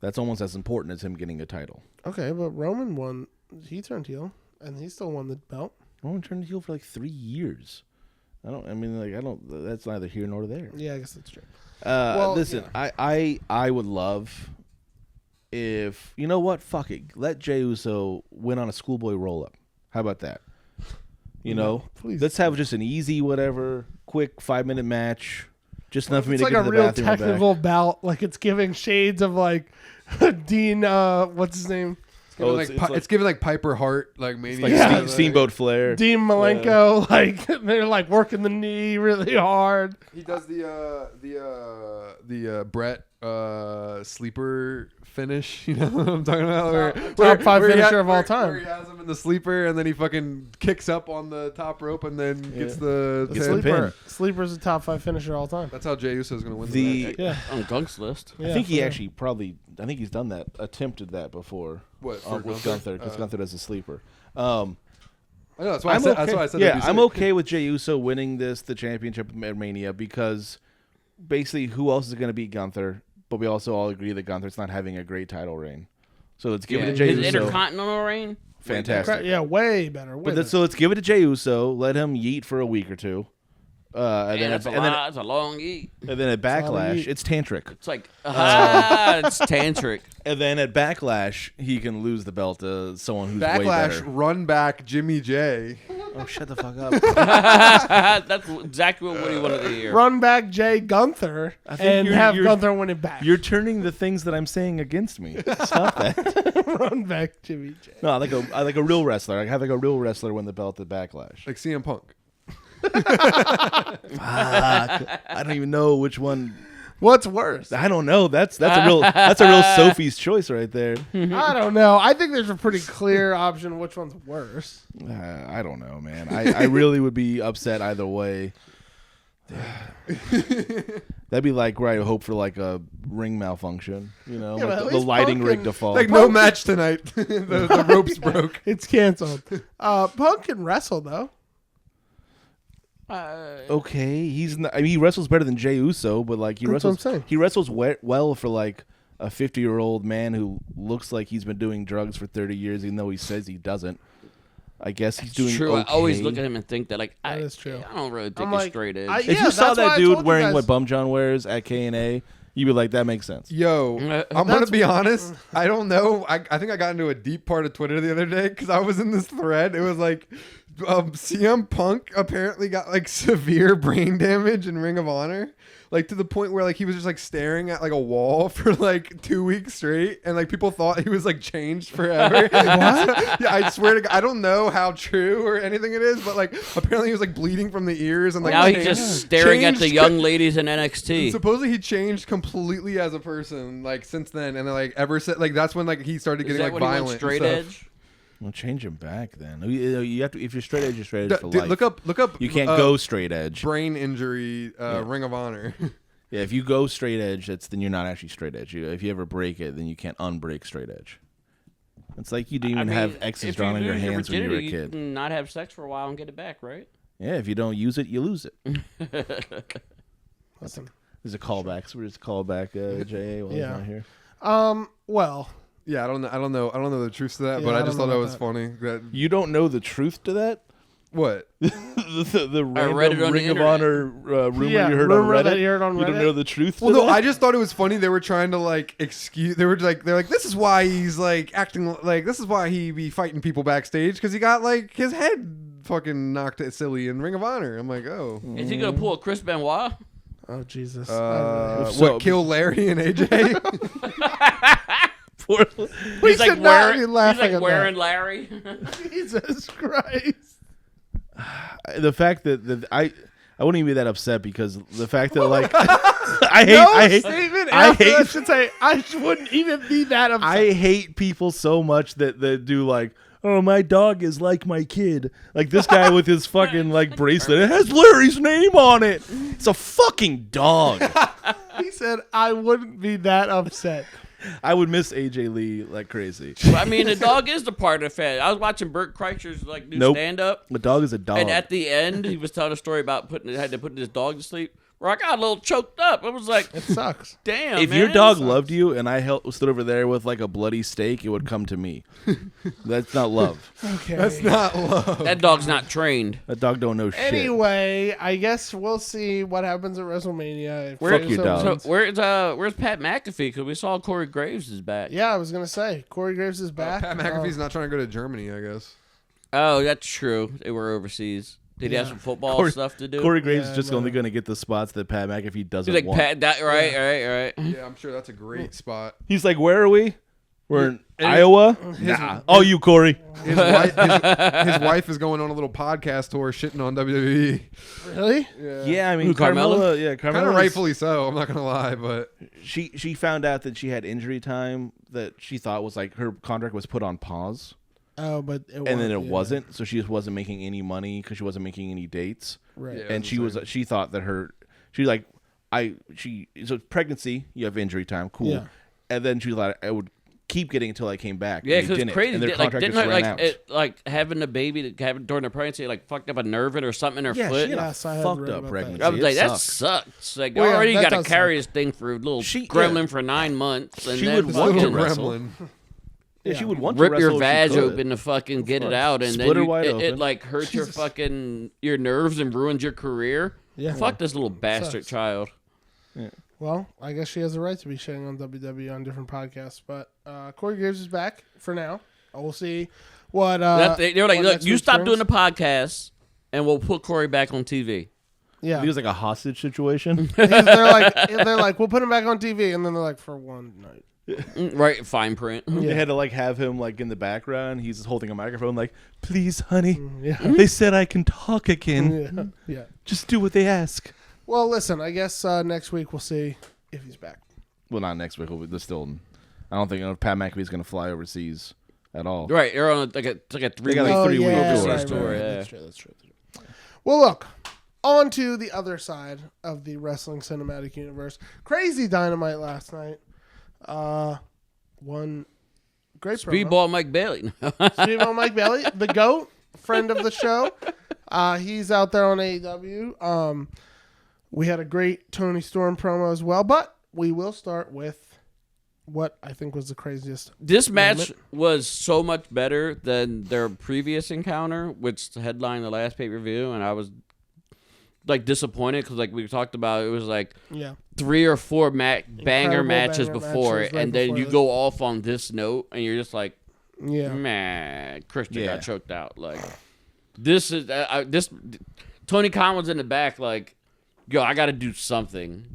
That's almost as important as him getting a title. Okay, but Roman won. He turned heel, and he still won the belt. Roman turned heel for like 3 years. That's neither here nor there. Yeah, I guess that's true. Listen, yeah. I would love if, you know what? Fuck it. Let Jey Uso win on a schoolboy roll-up. How about that? You know? Please. Let's have just an easy, whatever, quick 5-minute match. Just enough for me It's to like get a to the real bathroom and back. technical bout. Like it's giving shades of like Dean. What's his name? It's giving like Piper Hart like Mania. Like Yeah. Steamboat Flair. Dean Malenko. Like they're like working the knee really hard. He does the Brett sleeper finish. You know what I'm talking about? Top five he finisher of all time. Where he has him in the sleeper and then he fucking kicks up on the top rope and then gets the Gets pin. the pin. Sleeper's a top 5 finisher all time. That's how Jey Uso is going to win The- the match. Yeah. On Gunk's list. Yeah, I think he for actually I think he's done that, attempted that before. What, for With Gunther? Gunther, because Gunther does a sleeper. I know, that's why I I'm said. okay. That's why I said. Yeah, that'd be I'm sick. okay with Jey Uso winning the championship at Mania because basically who else is going to beat Gunther? But we also all agree that Gunther's not having a great title reign. So let's give it to Jey His Uso. Intercontinental reign. Fantastic. Yeah, way better. So let's give it to Jey Uso. Let him yeet for a week or two. And then That's a long eat. at Backlash, it's tantric. It's like it's tantric. And then at Backlash, he can lose the belt to someone who's way Backlash, better. run back, Jimmy J. Oh, shut the fuck up. That's exactly what Woody wanted to hear. Run back Jay Gunther think and you're- have you're- Gunther win it back. You're turning the things that I'm saying against me. Stop that. Run back Jimmy J. No, I like a real wrestler. I have like a real wrestler win the belt at Backlash. Like CM Punk. I don't even know which one. What's worse? I don't know. That's a real Sophie's choice right there. I don't know. I think there's a pretty clear option which one's worse. I don't know, man. I really would be upset either way. That'd be like where I hope for like a ring malfunction, Yeah, like but at the least lighting Punk rig and- to fall. Like no match tonight. the ropes broke. It's canceled. Punk can wrestle though. Okay, he's not, I mean, he wrestles better than Jey Uso, but like That's what I'm saying. he wrestles well for like a 50-year-old man who looks like he's been doing drugs for 30 years, even though he says he doesn't. I guess he's doing true. okay. I always look at him and think that That is true. I don't really think I'm he's like, straight edge. If you saw that dude wearing what Bum John wears at K&A, you'd be like, that makes sense. Yo, I'm gonna be honest. I don't know. I think I got into a deep part of Twitter the other day because I was in this thread. It was like CM Punk apparently got like severe brain damage in Ring of Honor, like to the point where like he was just like staring at like a wall for like 2 weeks straight, and like people thought he was like changed forever. What? Yeah, I swear to God, I don't know how true or anything it is, but like apparently he was like bleeding from the ears and like now he's just staring at the young ladies in NXT. Supposedly he changed completely as a person like since then, and then, like ever since like that's when like he started getting Is that like when he went violent. straight and stuff. edge? Well, change him back then. You have to, if you're straight edge, you're straight edge for life. Look up. You can't go straight edge. Brain injury, Ring of Honor. Yeah, if you go straight edge, then you're not actually straight edge. If you ever break it, then you can't unbreak straight edge. It's like you didn't even have X's drawn on your hands when you were a kid. You can not have sex for a while and get it back, right? Yeah, if you don't use it, you lose it. Listen. There's a callback. So we're just call back Jey while he's not here. Well. Yeah, I don't know the truth to that, Yeah, but I I don't just know thought that about was that. funny. That You don't know the truth to that? what? the I read it random on the Ring of internet. Honor rumor Yeah, you heard on rumor Reddit? that you heard on You don't Reddit? know the truth Well, to no, that? I just thought it was funny. They were trying to like excuse. They're like, this is why he's like acting like this is why he be fighting people backstage because he got like his head fucking knocked at silly in Ring of Honor. I'm like, oh, Is he gonna pull a Chris Benoit? Oh Jesus. what? Kill Larry and AJ? He's like should not be wearing, laughing he's like at wearing that. Larry. Jesus Christ. The fact that I wouldn't even be that upset because the fact that like I hate Statement I after hate- that should say I wouldn't even be that upset. I hate people so much that do like, oh, my dog is like my kid. Like this guy with his fucking like bracelet. It has Larry's name on it. It's a fucking dog. He said I wouldn't be that upset. I would miss AJ Lee like crazy. Well, I mean, the dog is the part of the fan. I was watching Bert Kreischer's like new stand up, A dog is a dog. and at the end, he was telling a story about had to put his dog to sleep. Where I got a little choked up. I was like, It sucks. damn. if man, your dog sucks. loved you and I stood over there with like a bloody steak, it would come to me. That's not love. Okay. That's not love. that dog's not trained. That dog don't know shit. Anyway, I guess we'll see what happens at WrestleMania. If Fuck your Uso dog. wins. So where's Pat McAfee? Because we saw Corey Graves is back. Yeah, I was gonna say Corey Graves is back. Pat McAfee's not trying to go to Germany, I guess. Oh, that's true. They were overseas. Did he have some football stuff to do? Corey Graves is Yeah, just no. only going to get the spots that Pat McAfee doesn't He's like want. Pat. That right. Yeah, I'm sure that's a great spot. He's like, where are we? We're in And Iowa? Nah. Oh, you, Corey. His wife is going on a little podcast tour shitting on WWE. Really? Yeah, I mean, Who, Carmella? Yeah, Kind of Carmella. rightfully so. I'm not gonna lie, but She found out that she had injury time that she thought was like her contract was put on pause. Oh, but And then it wasn't, so she just wasn't making any money because she wasn't making any dates. Right. Yeah. And That's she thought that so pregnancy, you have injury time, cool. Yeah. And then she thought I would keep getting until I came back. Yeah, and they because didn't, crazy. and their Like, contract didn't just her, ran like out. like having a baby during the pregnancy like fucked up a nerve or something in her Yeah, foot? she had Yes, I a had fucked read up about pregnancy. I was It like, that sucked. sucks. Like, Well, you yeah, already that got to does carry this thing for a little gremlin yeah. for 9 months, and She then would want fucking to wrestle. gremlin. Yeah, she Yeah. would want to rip wrestle your if she vag could. open to fucking get it course. out, and Split then her you, wide it open. like hurts your fucking your nerves and ruins your career. Yeah. Fuck this little bastard Sucks. child. Well, I guess she has a right to be shitting on WWE on different podcasts, but Corey Graves is back for now. We'll see what. They're like, what look, next you week stop brings. doing the podcast, and we'll put Corey back on TV. Yeah, It was like a hostage situation. they're like, we'll put him back on TV, and then they're like, for one night. Right, fine print. They had to like have him like in the background. He's holding a microphone, like, "Please, honey, Yeah, they said I can talk again. yeah. Just do what they ask." Well, listen, I guess next week we'll see if he's back. Well, not next week. There's still. I don't think Pat McAfee's going to fly overseas at all. Right, they're on like a 3 got, like, week 3 week overseas tour. tour. Right. Yeah. That's true. Well, look, on to the other side of the wrestling cinematic universe. Crazy Dynamite last night. One great promo. Speedball Mike Bailey. Speedball Mike Bailey, the GOAT, friend of the show. He's out there on AEW. We had a great Tony Storm promo as well, but we will start with what I think was the craziest. This match was so much better than their previous encounter, which headlined the last pay-per-view, and I was like disappointed because like we talked about, it was like 3 or 4 banger matches before it, and then you go off on this note, and you're just like, man, Christian got choked out. Like this is this. Tony Khan was in the back, like, yo, I got to do something.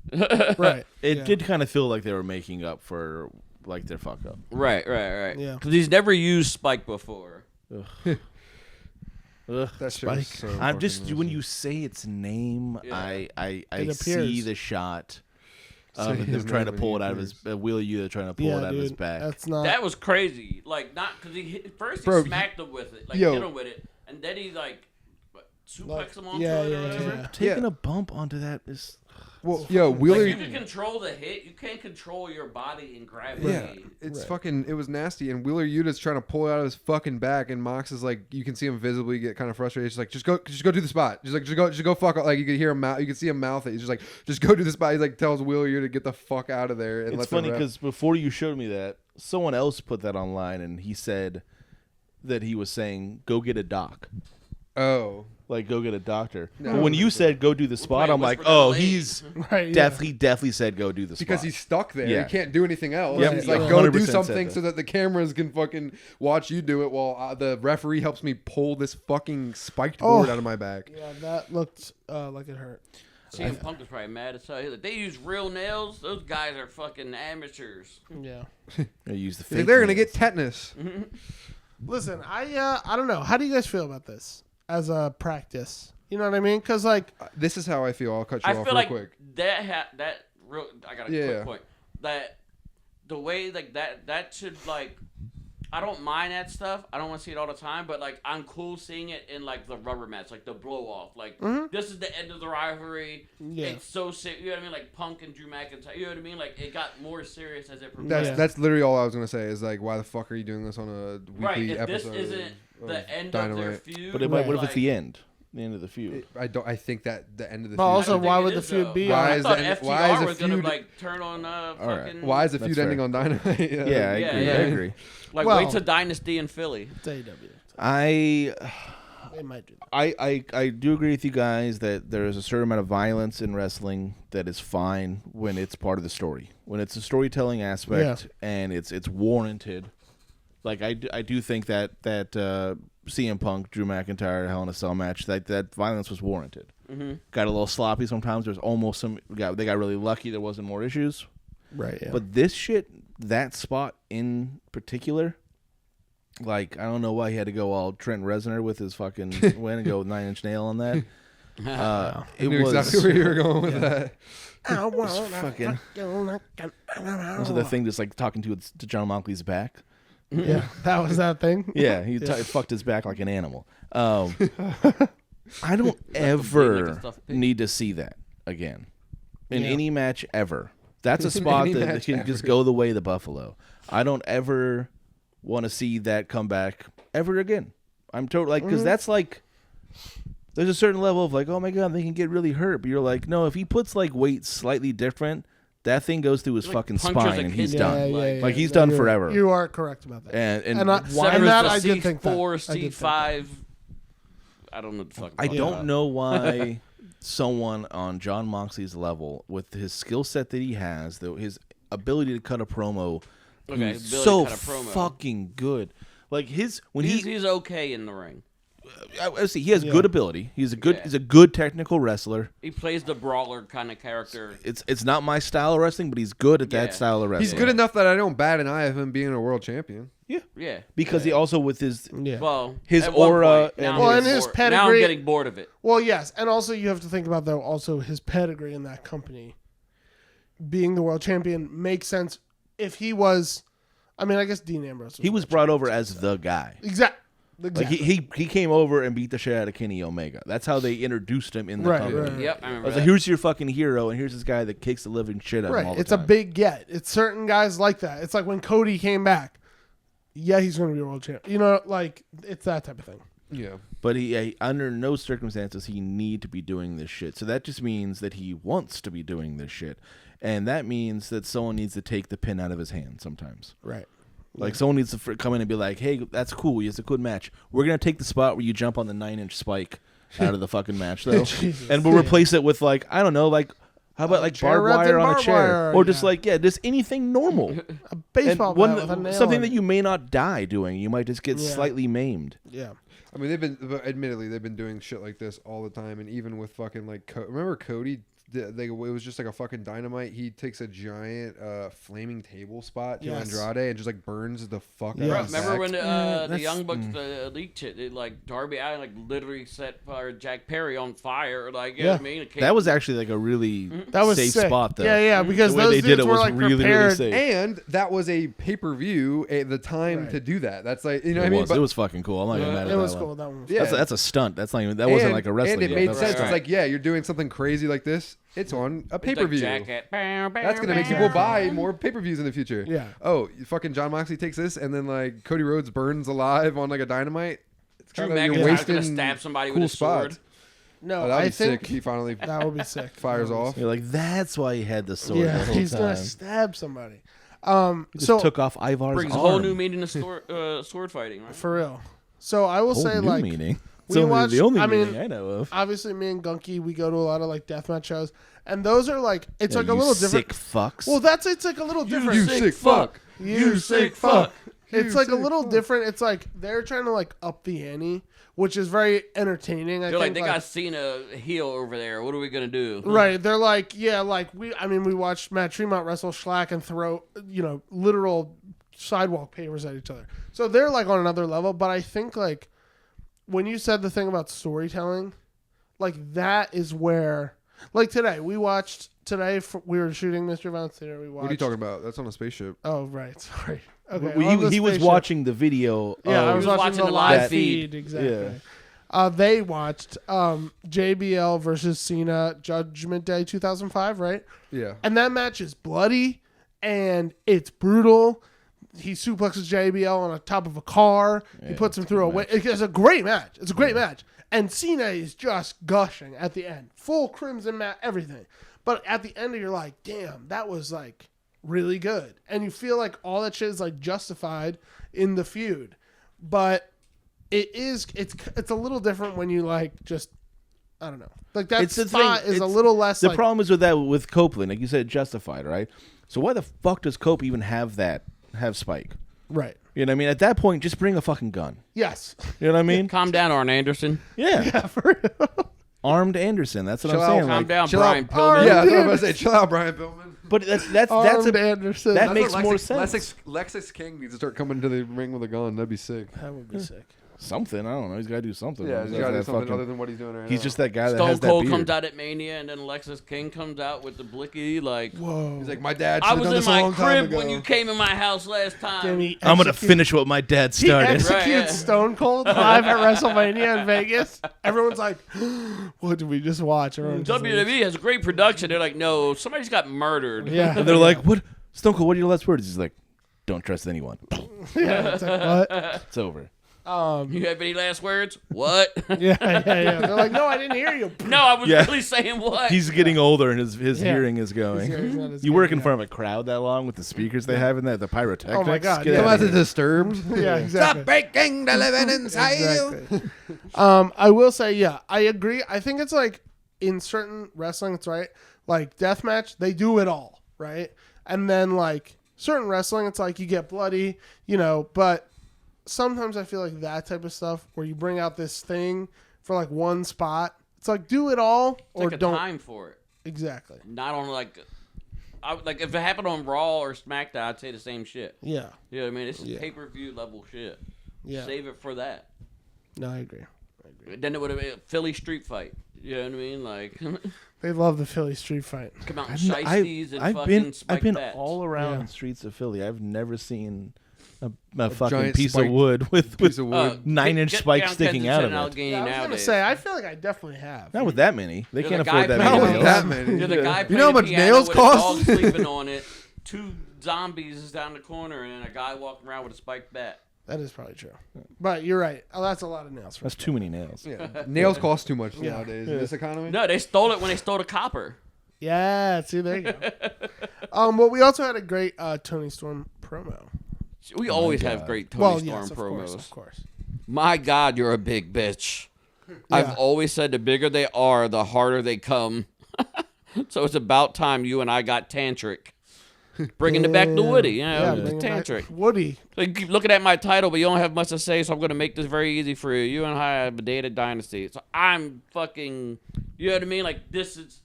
Right. It did kind of feel like they were making up for like their fuck up. Right. Yeah. Because he's never used Spike before. Ugh. That Spike. So I'm just fucking when you say its name, I see the shot of him trying to pull it out of his Wheeler Yuta trying to pull it out of his back. That's not. That was crazy. Like not because he smacked him with it, like hit him with it, and then he like suplex him onto it or whatever. Taking a bump onto that is. Well, Wheeler. Like, you can control the hit. You can't control your body and gravity. Yeah, it's fucking. It was nasty. And Wheeler Yuta's trying to pull it out of his fucking back, and Mox is like, you can see him visibly get kind of frustrated. He's like, just go do the spot. Just go fuck up. Like you could hear him mouth. You can see him mouth it. He's just like, just go do the spot. He like tells Wheeler Yuta to get the fuck out of there. And it's funny because before you showed me that, someone else put that online, and he said that he was saying, "Go get a doc." Oh. Like, go get a doctor. No. But when you said go do the spot, I'm like, oh, he's definitely said go do the spot. Because he's stuck there. Yeah. He can't do anything else. Yep. He's like, go do 100% something so that the cameras can fucking watch you do it while the referee helps me pull this fucking spiked board out of my back. Yeah, that looked like it hurt. CM Punk was probably mad as hell. Like, they use real nails. Those guys are fucking amateurs. Yeah. They use the fake They're going to nails. get tetanus. Listen, I don't know. How do you guys feel about this as a practice? You know what I mean? Because like This is how I feel. I'll cut you off feel real like quick. I got a quick point. That the way like that should like, I don't mind that stuff. I don't want to see it all the time, but like I'm cool seeing it in like the rubber match, like the blow off. Like this is the end of the rivalry. Yeah. It's so serious. You know what I mean? Like Punk and Drew McIntyre. You know what I mean? Like it got more serious as it progressed. That's literally all I was gonna say. Is like, why the fuck are you doing this on a weekly if episode? This isn't the end Dynamite. of their feud. But what if it's the end? The end of the feud. I think that the end of the but feud. also, why would the feud be? Why I is thought the FTR why is was the feud gonna like turn on fucking. Why is the feud That's ending fair. on Dynamite? I agree. Like Well, wait till Dynasty in Philly. It's AEW. They might do that. I do agree with you guys that there is a certain amount of violence in wrestling that is fine when it's part of the story. When it's a storytelling aspect and it's warranted. Like I do think that CM Punk, Drew McIntyre, Hell in a Cell match, that violence was warranted. Mm-hmm. Got a little sloppy sometimes. There's almost they got really lucky. There wasn't more issues. Right. Yeah. But this shit, that spot in particular, like I don't know why he had to go all Trent Reznor with his fucking win and go 9-inch nail on that. I knew exactly where you were going with that. I want fucking. Also, the thing just like talking to Jon Moxley's back. Yeah, that was that thing. Yeah, he fucked his back like an animal. I don't ever need to see that again in any match ever. That's a spot that can just go the way of the Buffalo. I don't ever want to see that come back ever again. I'm totally like, because that's like, there's a certain level of like, oh my god, they can get really hurt, but you're like, no, if he puts like weight slightly different, that thing goes through his fucking spine and he's done. Like he's done forever. You are correct about that. And that I did think that. C4, C5. I don't know the fuck. I don't know why someone on Jon Moxley's level, with his skill set that he has, his ability to cut a promo, he's so fucking good. Like he's okay in the ring. I see he has good ability. He's a good technical wrestler. He plays the brawler kind of character. It's not my style of wrestling, but he's good at that style of wrestling. He's good enough that I don't bat an eye of him being a world champion. Yeah. Because he also with his his aura and his pedigree. Now I'm getting bored of it. Well, yes, and also you have to think about though also his pedigree in that company. Being the world champion makes sense if he was. I mean, I guess Dean Ambrose. He was brought over as the guy. Exactly. Exactly. Like he came over and beat the shit out of Kenny Omega. That's how they introduced him in the company. Right. Yep, I remember I was that. like, here's your fucking hero, and here's this guy that kicks the living shit out of him all the It's time. a big get. It's certain guys like that. It's like when Cody came back. Yeah, he's going to be a world champ. You know, like it's that type of thing. Yeah. But he under no circumstances he need to be doing this shit. So that just means that he wants to be doing this shit. And that means that someone needs to take the pin out of his hand sometimes. Right. Like someone needs to come in and be like, hey, that's cool. It's a good match. We're going to take the spot where you jump on the 9-inch spike out of the fucking match, though. And we'll replace it with, like, I don't know, like, how about like chair barbed wire on a barbed chair? wire, Or just like, just anything normal. A baseball And bat with a nail something in that it. you may not die doing. You might just get slightly maimed. Yeah. I mean, admittedly, they've been doing shit like this all the time, and even with fucking like, remember Cody? It was just like a fucking dynamite. He takes a giant flaming table spot to Andrade and just like burns the fuck out of his Remember when Yeah, the Young Bucks, the Elite shit, they, like Darby Allin like literally set Jack Perry on fire? Like, you know what I mean? That was actually like a really That was safe sick. spot, though. Yeah, because The way those they dudes did it were was like really, really prepared. safe. And that was a pay-per-view at the time to do that. That's like, you know what I mean? It was fucking cool. I'm not even mad at It was that cool. one. That one was Yeah. That's a stunt. That's not even. That wasn't like a wrestling. And it gimmick. made That was sense. a stunt. It's like, yeah, you're doing something crazy like this. It's on a pay-per-view. Jacket. That's gonna make people buy more pay-per-views in the future. Yeah. Oh, fucking Jon Moxley takes this, and then like Cody Rhodes burns alive on like a dynamite. It's Drew kinda, you're McIntyre's gonna wasting stab somebody cool with a sword. spots. No, Oh, that'd I be think sick. He finally that would be sick. fires off. You're like, that's why he had the sword Yeah, the whole he's time. gonna stab somebody. He just took off Ivar's Brings arm. a whole new meaning to sword fighting, right? For real. So I will Whole say, new like, meaning. we It's only watch- the only I mean, meaning I know of. obviously, me and Gunky, we go to a lot of like deathmatch shows, and those are like, it's like a You little different. sick fucks. Well, it's like a little different. You sick fuck. You sick fuck. It's like a little different. It's like they're trying to like up the ante, which is very entertaining. I They're like, think, they got Cena heel over there. What are we gonna do? right. They're like, yeah, like we watched Matt Tremont wrestle Schlack and throw, literal sidewalk pavers at each other. So they're like on another level. But I think like when you said the thing about storytelling, like that is where, like today we were shooting Mr. Violence Theater. We watched. What are you talking about? That's on a spaceship. Oh right, sorry. Okay, he was watching the video. Yeah, I of was was watching the watching the live live feed. feed. Exactly. They watched JBL versus Cena Judgment Day 2005, right? Yeah. And that match is bloody and it's brutal. He suplexes JBL on the top of a car. He puts him through a way. It's a great match. It's a great match. And Cena is just gushing at the end. Full crimson mat, everything. But at the end, you're like, damn, that was like really good. And you feel like all that shit is like justified in the feud. But it's a little different when you like just, I don't know. Like that spot is a little less The like, problem is with that with Copeland, like you said, justified, right? So why the fuck does Cope even have Spike? right. You know what I mean? At that point, just bring a fucking gun. Yes. You know what I mean? Calm down, Arn Anderson. Yeah. For real. Armed Anderson. That's what Chill I'm out, saying. Calm Like, down, chill Brian out. Pillman. Yeah, I was about to say, chill out, Brian Pillman. but that's Armed a Anderson. that That's makes what more Lexus- sense. Lexus King needs to start coming to the ring with a gun. That'd be sick. That would be sick. Something. I don't know. He's got to do something. Yeah, He's he's got to do that something fucking- other than what he's doing right now. He's just that guy that Stone has Cold that beard. comes out at Mania, and then Alexis King comes out with the blicky. Like, Whoa. He's like, my dad I should have was done in this a my long time crib ago. when you came in my house last time. I'm gonna finish what my dad He started. executes Right, yeah. Stone Cold live at WrestleMania in Vegas. Everyone's like, what did we just watch? Everyone's just like, WWE has great production. They're like, no, somebody's got murdered. yeah. And they're like, "What, Stone Cold? What are your last words?" He's like, "Don't trust anyone. Yeah, it's like, what? It's over." You have any last words? What? Yeah. They're like, no, I didn't hear you. No, I was Yeah. really saying what? He's getting older and his Yeah. hearing is going. hearing's not as You good, work in yeah. front of a crowd that long with the speakers they have in there, the pyrotechnics. Oh my God, Get yeah. Come out out of to here. Disturbed. Yeah, exactly. breaking the living inside Exactly. I will say, yeah, I agree. I think it's like in certain wrestling, it's right. Like deathmatch, they do it all, right? And then like certain wrestling, it's like you get bloody, but sometimes I feel like that type of stuff where you bring out this thing for like one spot, it's like do it all or Take a don't. time for it. Exactly. Not on like if it happened on Raw or SmackDown, I'd say the same shit. Yeah. You know what I mean? It's Yeah. pay-per-view level shit. Yeah. Save it for that. No, I agree. Then it would have been a Philly street fight. You know what I mean? Like, They love the Philly street fight. come out and shiesties and I've fucking been spike I've been bats. all around Yeah. the streets of Philly. I've never seen a fucking giant piece of spiked wood with piece of wood. 9-inch spikes sticking out of it. I was gonna say, I feel like I definitely have. Not with that many. They You're can't the guy afford that playing many. Not with nails. that many. You're the guy You know how playing much piano nails with cost? a dog sleeping on it. 2 zombies is down the corner, and then a guy walking around with a spiked bat. That is probably true. But you're right. Oh, that's a lot of nails. That's too many nails. Yeah. Nails cost too much nowadays in this economy. No, they stole it when they stole the copper. Yeah, see, there you go. Well, we also had a great Tony Storm promo. We always have great Tony Storm yes, promos. Of course. My God, you're a big bitch. Yeah. I've always said the bigger they are, the harder they come. So it's about time you and I got tantric. Bringing it back to Woody. Yeah, bring it back. tantric. Woody. So you keep looking at my title, but you don't have much to say, so I'm going to make this very easy for you. You and I have a dated dynasty. So I'm fucking, you know what I mean? Like, this is...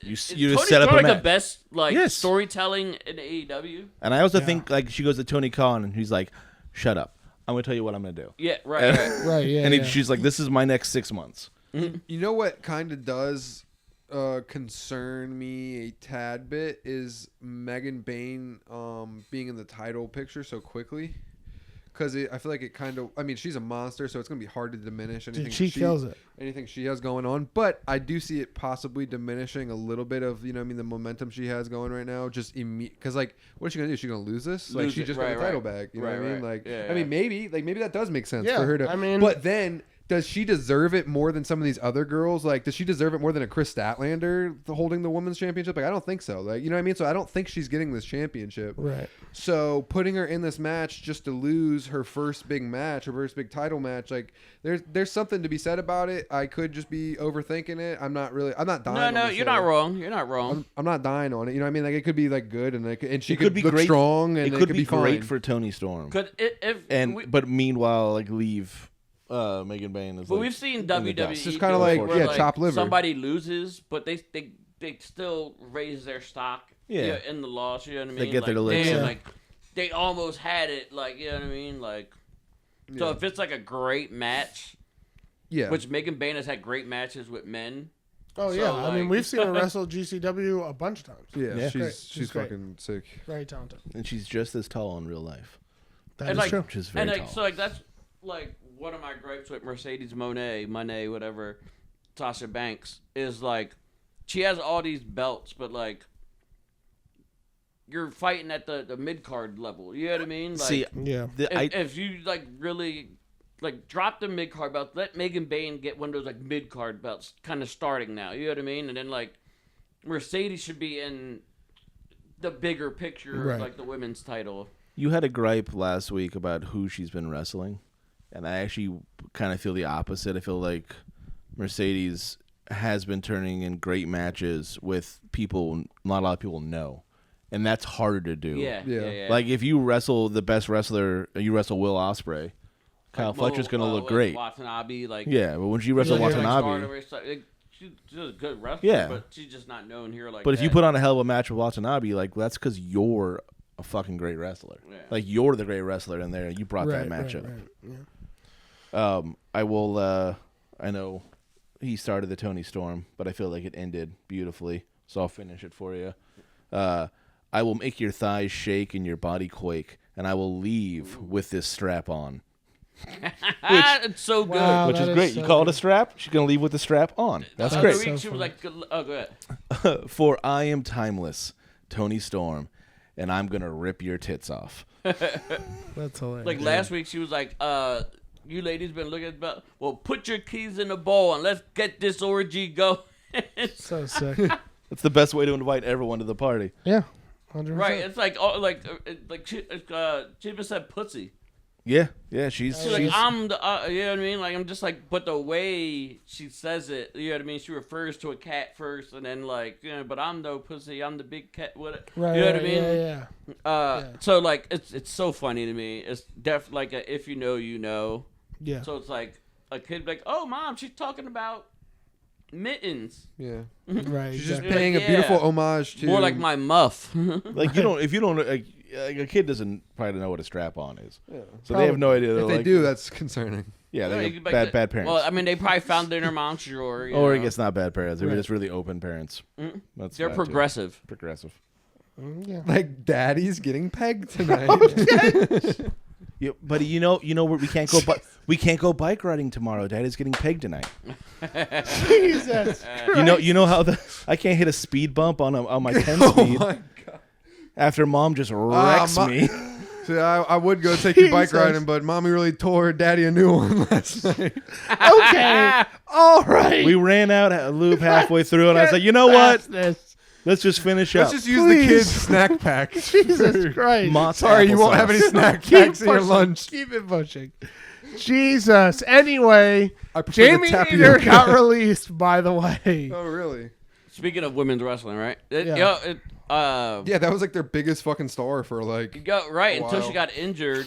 You Tony just set up Storm a like match. the best Yes. storytelling in AEW. And I also think like she goes to Tony Khan and he's like, "Shut up! I'm gonna tell you what I'm gonna do." Yeah, right. Right, yeah. And yeah. she's like, "This is my next 6 months." You know what kind of does concern me a tad bit is Megan Bayne being in the title picture so quickly. Because I feel like it kind of... I mean, she's a monster, so it's going to be hard to diminish anything. Dude, she kills it. Anything she has going on. But I do see it possibly diminishing a little bit of, you know what I mean, the momentum she has going right now. Just because, like, what is she going to do? Is she going to lose this? Like, she just got the title back. You know what I mean? Like, I mean, maybe that does make sense for her to... I mean... But then... Does she deserve it more than some of these other girls? Like, does she deserve it more than a Chris Statlander holding the women's championship? Like, I don't think so. Like, you know what I mean? So I don't think she's getting this championship. Right. So putting her in this match just to lose her first big match, her first big title match, like, there's something to be said about it. I could just be overthinking it. I'm not dying. No, you're not wrong. You're not wrong. I'm not dying on it. You know what I mean? Like, it could be like good, and she It could be look great. strong, and it could be great fine. for Tony Storm. But Meanwhile, like leave Megan Bayne is. But like, we've seen in the WWE. dust. It's just kind of like chopped liver. Somebody loses, but they still raise their stock. Yeah. In the loss. You know what I mean? They get their like, licks damn, in. like they almost had it. Like, you know what I mean? Like, so if it's like a great match, which Megan Bayne has had great matches with men. Oh, So, yeah. like- I mean, we've seen her wrestle GCW a bunch of times. Yeah, Great. she's great. fucking sick. Very talented. And she's just as tall in real life. That And is like, true. Which is very and tall. so like that's like one of my gripes with Mercedes Moné, whatever, Sasha Banks is like she has all these belts, but like you're fighting at the mid card level. You know what I mean? Like, See, Yeah. if you like really like drop the mid card belt, let Megan Bayne get one of those like mid card belts, kind of starting now. You know what I mean? And then like Mercedes should be in the bigger picture, Right. of, like the women's title. you had a gripe last week about who she's been wrestling, and I actually kind of feel the opposite. I feel like Mercedes has been turning in great matches with people not a lot of people know, and that's harder to do. Yeah. Like if you wrestle the best wrestler, you wrestle Will Ospreay, Kyle Fletcher's going to look great. Watanabe, like Yeah, but when you wrestle Yeah, Watanabe, she's a good wrestler, Yeah. but she's just not known here like but that. if you put on a hell of a match with Watanabe, like that's because you're a fucking great wrestler. Yeah. Like you're the great wrestler in there. You brought that match up. Yeah. I will. I know he started the Tony Storm, but I feel like it ended beautifully, so I'll finish it for you. I will make your thighs shake and your body quake, and I will leave with this strap on. It's so good. Wow. Which that is is great. so You call it a good. strap, she's going to leave with the strap on. That's The great. other week So she was funny. like, "Oh, go ahead." For I am timeless, Tony Storm, and I'm going to rip your tits off. That's hilarious. Like last week, she was like, "You ladies been looking about. Well, put your keys in the bowl and let's get this orgy going." So sick. That's the best way to invite everyone to the party. Yeah. 100%. Right? It's like, she even said pussy. Yeah, she's She's like, I'm the, you know what I mean? Like, I'm just like, but the way she says it, you know what I mean? She refers to a cat first, and then like, you know, but I'm no pussy, I'm the big cat. What? Right, you know right, what I mean? Yeah. Yeah. So like, it's so funny to me. It's like a if you know, you know. Yeah. So it's like a kid like, oh mom, she's talking about mittens. Yeah, Right. she's just exactly. paying Like, a beautiful yeah. homage to More like my muff. like if you don't like a kid doesn't probably know what a strap on is, Yeah. so they have no idea. They're If they like, do, that's concerning. yeah, No, they you have could like bad parents. Well, I mean, they probably found it in their mom's drawer. You or I know. guess not bad parents. They were Right. just really open parents. Mm. That's They're bad, too. progressive. Progressive. Yeah. Like, Daddy's getting pegged tonight. Yeah, buddy, you know where we can't go. We can't go bike riding tomorrow. Daddy's getting pegged tonight. Jesus. You know how I can't hit a speed bump on my 10 speed. My God. After mom just wrecks me. See, I would go take you bike Jesus. riding, but mommy really tore Daddy a new one last night. Okay. All right. We ran out a loop halfway through, and I was like, you know what? Let's just finish up. Let's just use Please. the kids' snack pack. Jesus Christ. Mott's Sorry, you won't applesauce. have any snack Keep packs in your pushing. lunch. Keep it pushing. Jesus. Anyway, I prefer the Jamie tapioca. Hayter got released, by the way. Oh, really? Speaking of women's wrestling, right? Yeah. Yeah, that was like their biggest fucking star for like. You go right until Wow. she got injured.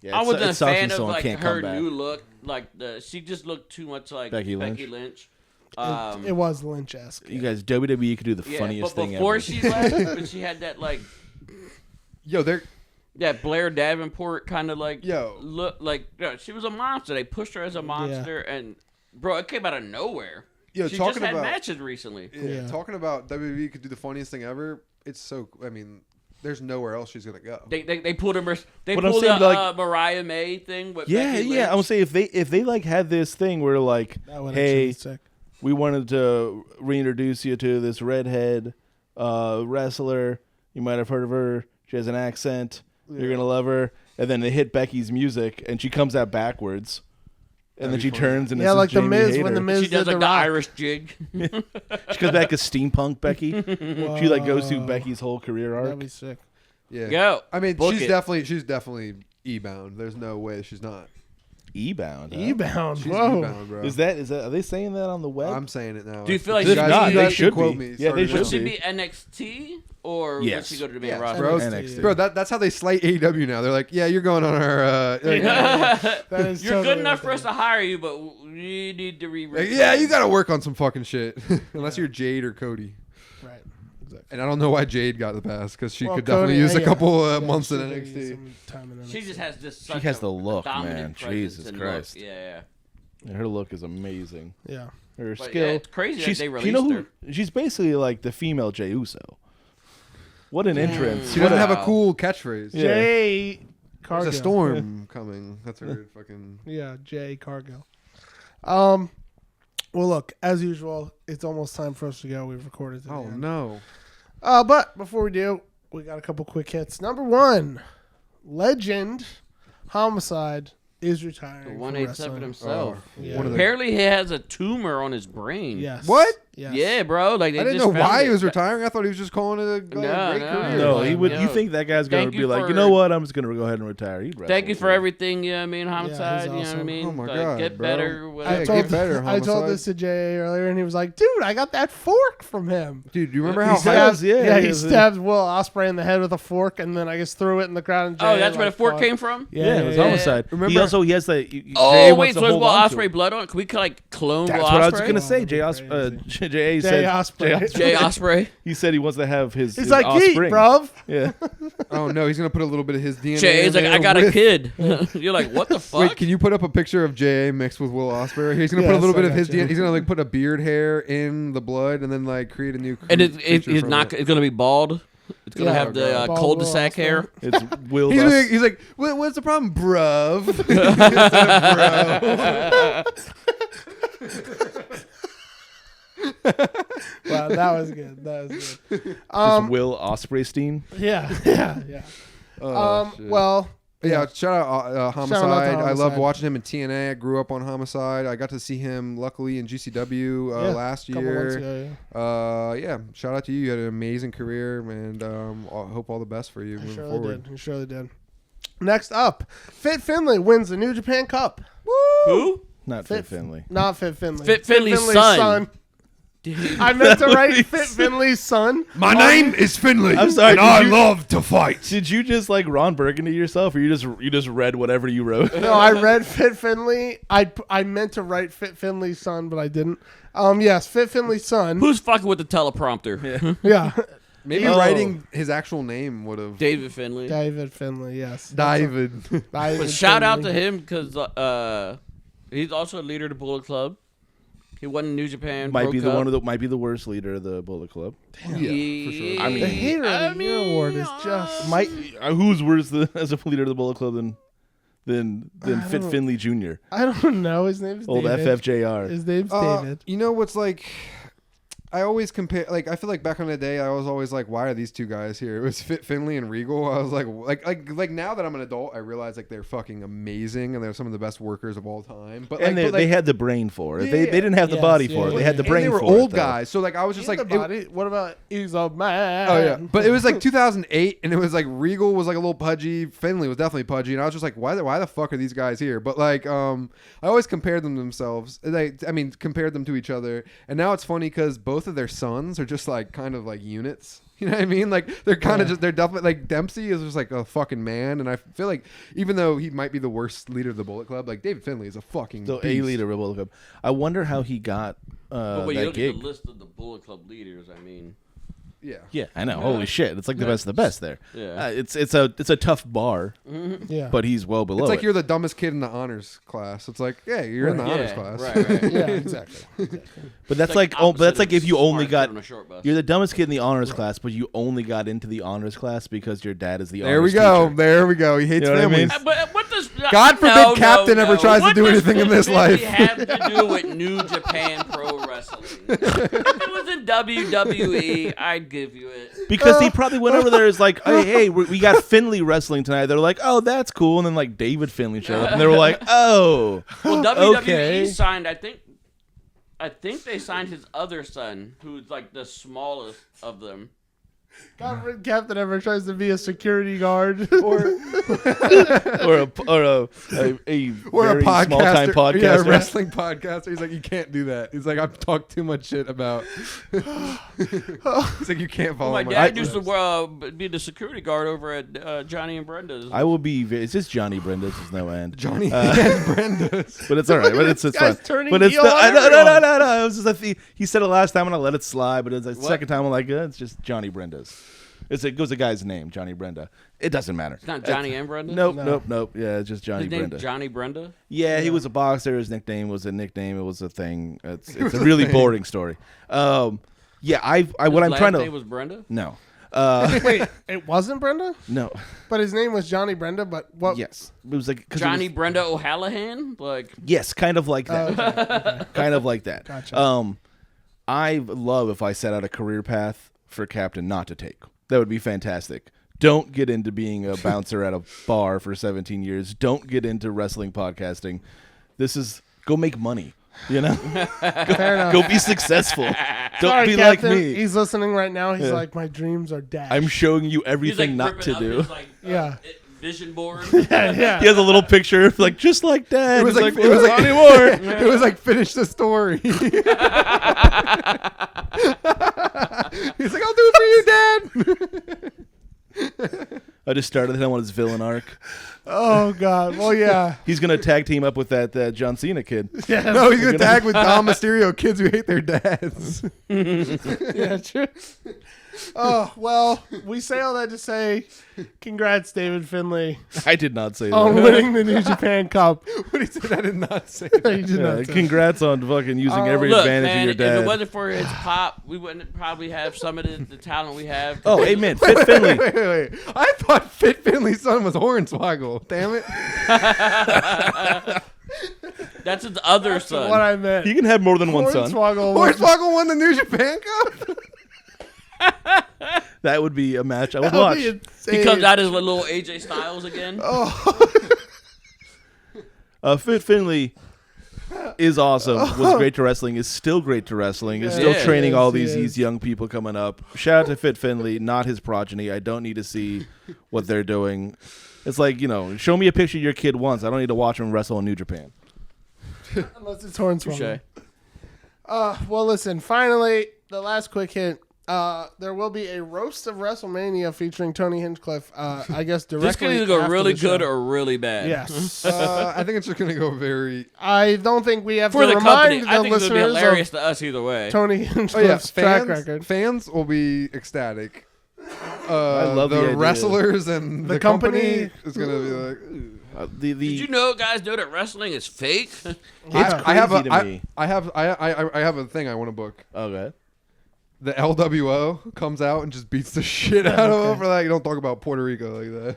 Yeah, I it wasn't a sucks when fan of someone like can't her come back. new look. Like she just looked too much like Becky Becky Lynch. Lynch. It was Lynch-esque. You guys, WWE could do the Yeah, funniest but thing before ever. she left, but she had that like Yo, they're. Blair Davenport kind of like Yo. look like she was a monster. They pushed her as a monster, and bro, it came out of nowhere. Yo, She talking just had about matches recently. Yeah, Yeah. talking about WWE could do the funniest thing ever. It's so. I mean, there's nowhere else she's gonna go. They pulled him. They But I'm pulled saying, the like- Mariah May thing with Yeah, Becky yeah. I would Lynch. say if they like had this thing where like, That would hey, actually be sick. we wanted to reintroduce you to this redhead wrestler. You might have heard of her. She has an accent. You're gonna love her. And then they hit Becky's music, and she comes out backwards. And then That'd she be funny. turns and Yeah, it's like the Jamie Miz Hayter. when the Miz She does did like the the Rock. Irish jig. She comes back as steampunk Becky. She like goes through Whoa. Becky's whole career That'd arc. be sick. Yeah. Go. I mean, Book she's it. definitely E-bound. There's no way she's not. E-bound. Huh? E-bound. She's Whoa. E-bound, bro. Is that are they saying that on the web? I'm saying it now. Do you feel like You she guys- not, you they guys should quote be. me. Yeah, they Sorry, should Would be. she be NXT or Yes. would she go to the main Yes, roster? bro. NXT. Bro, that's how they slate AEW now. They're like, yeah, you're going on our. Like, That is You're totally good enough what for us they to hire you, but we need to like, yeah, you got to work on some fucking shit. Unless you're Jade or Cody. do. Right. Exactly. And I don't know why Jade got the pass because she Well, could Cody- definitely use a yeah, couple yeah, months in she could use NXT. some time in She NXT. just has this. She has the look, dominant man. presence Jesus and Christ. Look. Yeah. And her look is amazing. Yeah. Her But skill. yeah, it's crazy that She's, they you released know who, her. She's basically like the female Jey Uso. What an entrance. She What doesn't a- have a cool catchphrase. Yeah. Jay Cargo. There's a storm coming. That's her fucking. Yeah, Jay Cargo. Well, look, as usual, it's almost time for us to go. We've recorded today. Oh no. But before we do, we got a couple quick hits. Number one, Legend Homicide is retiring. The from 187 wrestling. himself. Yeah. One of the- Apparently, he has a tumor on his brain. Yes. What? Yes. Yeah, bro. Like they I didn't just know found why it. he was retiring. I thought he was just calling it a great No. career. No, he would. No. You think that guy's gonna Thank be you like, for- you know what? I'm just gonna go ahead and retire. He'd wrestle. Thank you for everything. You know what I mean? Homicide. he's You know what I awesome. mean? Oh my Like, God, get bro. better. I Whatever. Get told, better, I told Homicide. this to Jay earlier, and he was like, dude, I got that fork from him. Dude, do you remember He how said- hype? does, yeah, he yeah. stabbed Will Ospreay in the head with a fork, and then I guess threw it in the crowd. And Jay, Oh, that's where like, the fork fuck. came from? Yeah, it was yeah. homicide. Remember- He has the. Jey Oh, wants wait. to So is hold Will on to Ospreay it. blood on it? Can we like clone That's Will what I was Ospreay? gonna say. Oh, Jey that'd be Jey Jay said. Ospreay. Jay Ospreay. He said he wants to have his. He's his like, eat, offspring. bruv. Yeah. Oh no, he's gonna put a little bit of his DNA. Jay's in like, there I got a with- kid. You're like, what the fuck? Wait, can you put up a picture of Jay mixed with Will Ospreay? He's gonna put a Yes, little bit I of got his you. DNA. He's gonna like put a beard hair in the blood and then like create a new. And it's creature from not. it. It's gonna be bald. It's gonna Yeah. have the Bald cul-de-sac Will hair. It's Will. He's like, what's the problem, bruv? Wow, that was good. That was good. Just Will Ospreystein. Yeah. Oh, shit. Well, Yeah, shout out Homicide. I love Homicide. watching him in TNA. I grew up on Homicide. I got to see him luckily in GCW last a couple months year. ago, Yeah, shout out to you. You had an amazing career, and I hope all the best for you He moving surely forward. did. He surely did. Next up, Fit Finlay wins the New Japan Cup. Who? Not Fit Finlay. Not Fit Finlay. Fit Finlay's son. I meant to write Fit Finlay's son. My name is Finlay. I'm sorry, and did I you- love to fight. Did you just like Ron Burgundy yourself, or you just read whatever you wrote? No, I read Fit Finlay. I meant to write Fit Finlay's son, but I didn't. Yes, Fit Finlay's son. Who's fucking with the teleprompter? Yeah. Maybe Oh. writing his actual name would have. David Finlay. David Finlay, yes. David. David But shout out to Finlay. him because he's also a leader of the Bullet Club. He won in New Japan. Might be the might be the worst leader of the Bullet Club. Yeah, for sure. I mean, the hater of the year award is just Who's worse as a leader of the Bullet Club than Fit Finley Jr.? I don't know. His name's Old David. FFJR. His name's David. You know what's like? I always compare. Like, I feel like back in the day, I was always like, "Why are these two guys here?" It was Fit Finley and Regal. I was like now that I'm an adult, I realize like they're fucking amazing and they're some of the best workers of all time. But they had the brain for it. They didn't have the body for it. They had the brain for it. They were old guys, so like I was just like, what about he's a man? Oh yeah, but it was like 2008, and it was like Regal was like a little pudgy. Finley was definitely pudgy, and I was just like, why the fuck are these guys here? But like, I always compared them to themselves. Compared them to each other, and now it's funny because both of their sons are just like kind of like units. You know what I mean? Like they're kind of they're definitely like Dempsey is just like a fucking man, and I feel like even though he might be the worst leader of the Bullet Club, like David Finley is a fucking beast. A leader of the Bullet Club. I wonder how he got but when that you look gig. at the list of the Bullet Club leaders, I mean, Yeah, I know. Holy shit! It's like the best of the best there. Yeah. It's a tough bar. Yeah. But he's well below. It's like it. you're the dumbest kid in the honors class. It's like, yeah, you're in the honors class. Right. Yeah, exactly. But that's like if you only got on a short bus. you're the dumbest kid in the honors class, but you only got into the honors class because your dad is the There honors we go. teacher. There we go. He hates You know what I families. mean? But what does God forbid Captain ever tries to what do does anything in this Fit life. Finley have to do with New Japan Pro Wrestling? If it was in WWE, I'd give you it. Because he probably went over there as like, hey, we got Finley wrestling tonight. They're like, oh, that's cool. And then like David Finley showed up, and they were like, oh, Well, WWE okay. signed. I think they signed his other son, who's like the smallest of them. God forbid Captain ever tries to be a security guard or a very small time podcaster. Yeah, a wrestling podcaster. He's like, you can't do that. He's like, I've talked too much shit about. He's like, you can't follow My my dad used to be the security guard over at Johnny and Brenda's. I will be. It's just Johnny Brenda's. There's no end. Johnny and Brenda's. But it's all right. But it's fun. turning But it's heel no. on It was just he said it last time and I let it slide. But it's the second time I'm like, it's just Johnny Brenda's. It goes a guy's name, Johnny Brenda. It doesn't matter. It's not Johnny and Brenda? Nope. Yeah, it's just Johnny His name Brenda. Johnny Brenda? Yeah, he was a boxer. His nickname was a nickname. It was a thing. It's a really boring story. Yeah, what I'm trying to. His name was Brenda? No. Wait, it wasn't Brenda? No. But his name was Johnny Brenda, but what? Yes. It was like Johnny Brenda O'Hallahan? Like, yes, kind of like that. Okay. Kind of like that. Gotcha. I love if I set out a career path for Captain not to take. That would be fantastic. Don't get into being a bouncer at a bar for 17 years. Don't get into wrestling podcasting. Go make money. You know? Fair enough. Go be successful. Don't Sorry, be Captain. like me. He's listening right now. He's like, my dreams are dashed. I'm showing you he's everything like not to ripping do. up his, Yeah. vision board. yeah. He has a little picture of like just like Dad. It was He's like, not anymore. it was like, finish the story. He's like, I'll do it for you, Dad. I just started him on his villain arc. Oh, God. Well, yeah. He's gonna tag team up with that John Cena kid. No, he's gonna tag with Dom Mysterio, kids who hate their dads. Yeah, true. Oh, well, we say all that to say congrats, David Finley, I did not say on that. winning the New Japan Cup. What he said, I did not say You that. did Yeah, not say congrats on fucking using every Look, advantage man, of your if dad. it wasn't for his pop, we wouldn't probably have some of the talent we have. Oh, amen. Fit Finley. Wait. I thought Fit Finley's son was Hornswoggle. Damn it. That's his other That's son. what I meant. You can have more than one son. Hornswoggle was- Hornswoggle won the New Japan Cup? That would be a match I would That would be watch. insane. He comes out as little AJ Styles again. Fit Finley is awesome. Was great to wrestling. Is still great to wrestling. Is still Yeah. training all Yes, these young people coming up. Shout out to Fit Finley, not his progeny. I don't need to see what they're doing. It's like, show me a picture of your kid once. I don't need to watch him wrestle in New Japan. Unless it's Hornswoggle. Touche. Well, listen, finally, the last quick hint. There will be a roast of WrestleMania featuring Tony Hinchcliffe. I guess directly. This could either go after really the show. good or really bad. Yes. I think it's just going to go very... I don't think we have For to the company, remind I the think it would be listeners hilarious of to us either way. Tony Oh, yeah. Hinchcliffe's track record. Fans will be ecstatic. love the idea. wrestlers and the company is gonna be like. Did you know, guys, know that wrestling is fake? I have a thing I want to book. Okay. The LWO comes out and just beats the shit out of them for like, don't talk about Puerto Rico like that.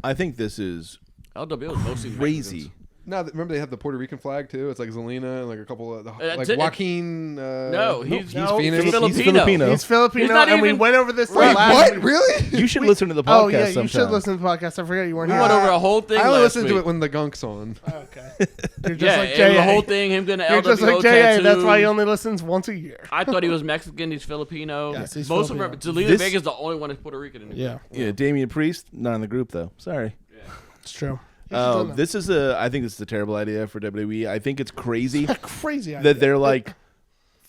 I think this is LWO is mostly crazy. Mexicans. No, remember they have the Puerto Rican flag too. It's like Zelina and like a couple of That's like Joaquin. No, he's Phoenix. Filipino. He's Filipino, not and we even- went over this Wait, last what? week. Really? You should listen to the podcast Oh yeah, you sometime. should listen to the podcast. I forgot you weren't We here. went over a whole thing I only last listened week. to it when the gunk's on. Okay. You're just Yeah, like and Jey. the whole thing, him getting an You're LWO just like Jey. tattoo. That's why he only listens once a year. I thought he was Mexican. He's Filipino. Yes, he's Most Filipino. of them. Zelina This- Vega's the only one that's Puerto Rican in the group. Yeah, Damian Priest, not in the group though. Sorry. It's true. I This is I think this is a terrible idea for WWE. I think it's crazy crazy idea. that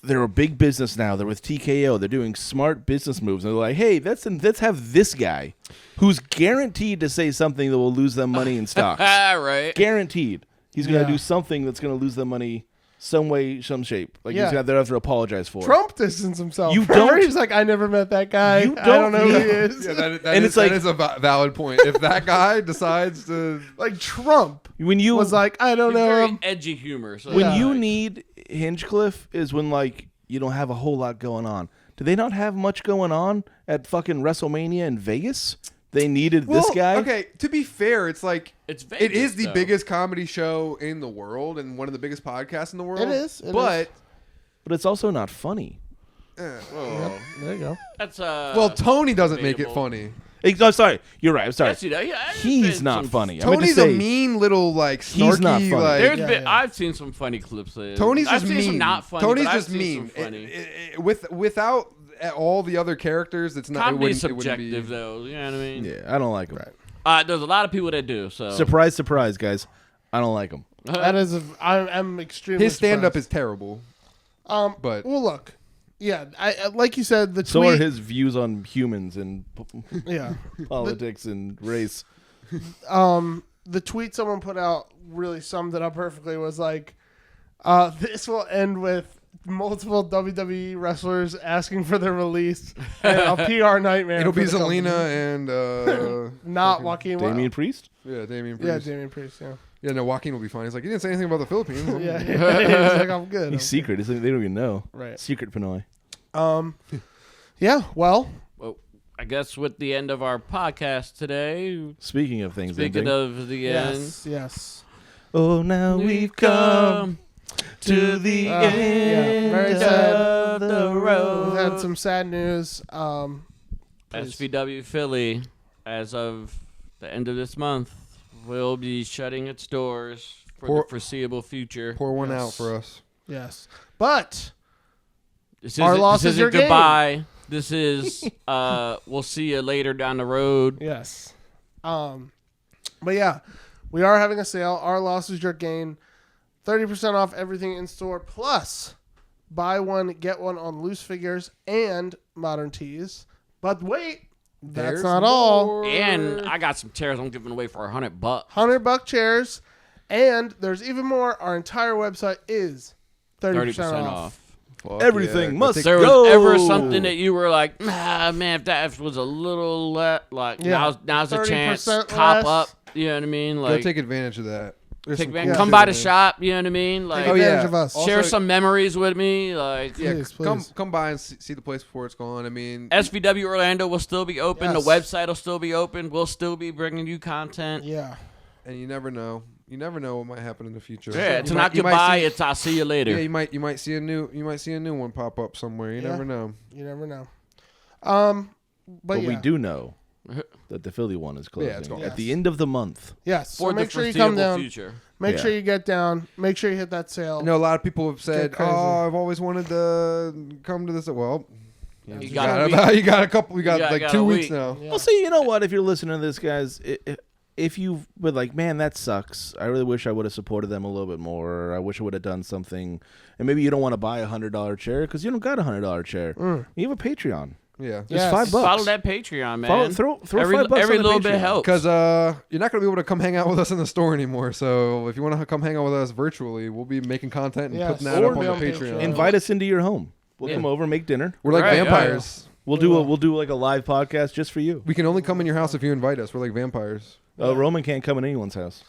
they're a big business now. They're with TKO. They're doing smart business moves. And they're like, hey, let's have this guy who's guaranteed to say something that will lose them money in stocks. Right. Guaranteed. He's going to Yeah. do something that's going to lose them money some way, some shape. Like Yeah. they'll have to apologize for. Trump distanced himself. You Remember, don't- He's like, I never met that guy. You I don't don't- know who he yeah. is. Yeah, that And is, it's like- that is a valid point. If that guy decides to, Like Trump When you was like, I don't He's know very him. edgy humor. So when Yeah. you need Hinchcliffe is when like you don't have a whole lot going on. Do they not have much going on at fucking WrestleMania in Vegas? They needed this guy. Okay, to be fair, it's like It's it Vegas, is the though. biggest comedy show in the world and one of the biggest podcasts in the world. It is, it but But it's also not funny. Whoa. There you go. That's well, Tony doesn't make it debatable. funny. I'm sorry. You're right. I'm sorry. Yes, you know, yeah, there's He's been not some- funny. I meant to Tony's say, a mean little like snarky. He's not funny. Like, There's Yeah, been yeah. I've seen some funny clips. Tony's I've just seen mean. some not funny. Tony's but just I've seen mean. Some funny. Without all the other characters, it's not. Comedy's it wouldn't subjective, be, though. You know what I mean? Yeah, I don't like him. There's a lot of people that do. So Surprise, surprise, guys. I don't like him. That is, I'm extremely. His stand-up surprised. is terrible. But well, look, yeah, I like you said, the tweet. So are his views on humans and Yeah, politics and race. the tweet someone put out really summed it up perfectly. Was like, this will end with multiple WWE wrestlers asking for their release and a PR nightmare. it'll for be the company. Zelina and Not Joaquin. Damian Priest? yeah, Damian Priest. Yeah, Damian Priest. Yeah, Yeah, no, Joaquin will be fine. He's like, he didn't say anything about the Philippines. yeah. He's like, I'm good. He's I'm secret. They don't even know. Right. Secret Pinoy. good. Yeah. Well, Well, I guess with the end of our podcast today. Speaking of things Speaking ending. of the end, yes. Oh, now we've come to the Yeah, end very sad. of the road. We've had some sad news. SVW Philly, as of the end of this month, will be shutting its doors for the foreseeable future. Pour one Yes. out for us. Yes, but This Our isn't- loss this is your isn't gain. goodbye. This is we'll see you later down the road. yes, but yeah, we are having a sale. Our loss is your gain. 30% off everything in store, plus buy one get one on loose figures and modern tees. But wait, that's There's not all. more. And I got some chairs I'm giving away for $100. $100 chairs, and there's even more. Our entire website is 30% off. Fuck Everything yeah. must Take- There go. was ever something that you were like, man, if that was a little like Yeah, now's a chance, 30% cop less. up. You know what I mean? Go Like, take advantage of that. There's some cool come shit by in the there. shop. You know what I mean? Like, Take advantage of us. share Also- some memories with me. Like, Yeah, Please, come please. come by and see the place before it's gone. I mean, SVW Orlando will still be open. Yes. The website will still be open. We'll still be bringing you content. Yeah. and you never know. You never know what might happen in the future. Yeah, You to might- not you might goodbye, see- it's I'll see you later. Yeah, you might see a new one pop up somewhere. You Yeah. never know. You never know. But But yeah. we do know that the Philly one is closing it's gone. at the end of the month. Yes. So For the make sure you come foreseeable down. future. Make Yeah. sure you get down. Make sure you hit that sale. I know a lot of people have said, crazy. "Oh, I've always wanted to come to this." Well, You got a week. you got a couple. We got You like got 2 a weeks week. now. Yeah. Well, see, you know what? If you're listening to this, guys, if you were like, man, that sucks. I really wish I would have supported them a little bit more. Or I wish I would have done something. And maybe you don't want to buy $100 chair because you don't got $100 chair. You have a Patreon. Yeah, It's Yes. $5. Follow that Patreon, man. Throw every $5 on the little bit Patreon. helps. because you're not gonna be able to come hang out with us in the store anymore. So if you want to come hang out with us virtually, we'll be making content and Yes. putting that Or up on be the on Patreon. Patreon. Invite us into your home. We'll Yeah. come over, make dinner. We're like Right, yeah, vampires. We'll do like a live podcast just for you. We can only come in your house if you invite us. We're like vampires. Roman can't come in anyone's house.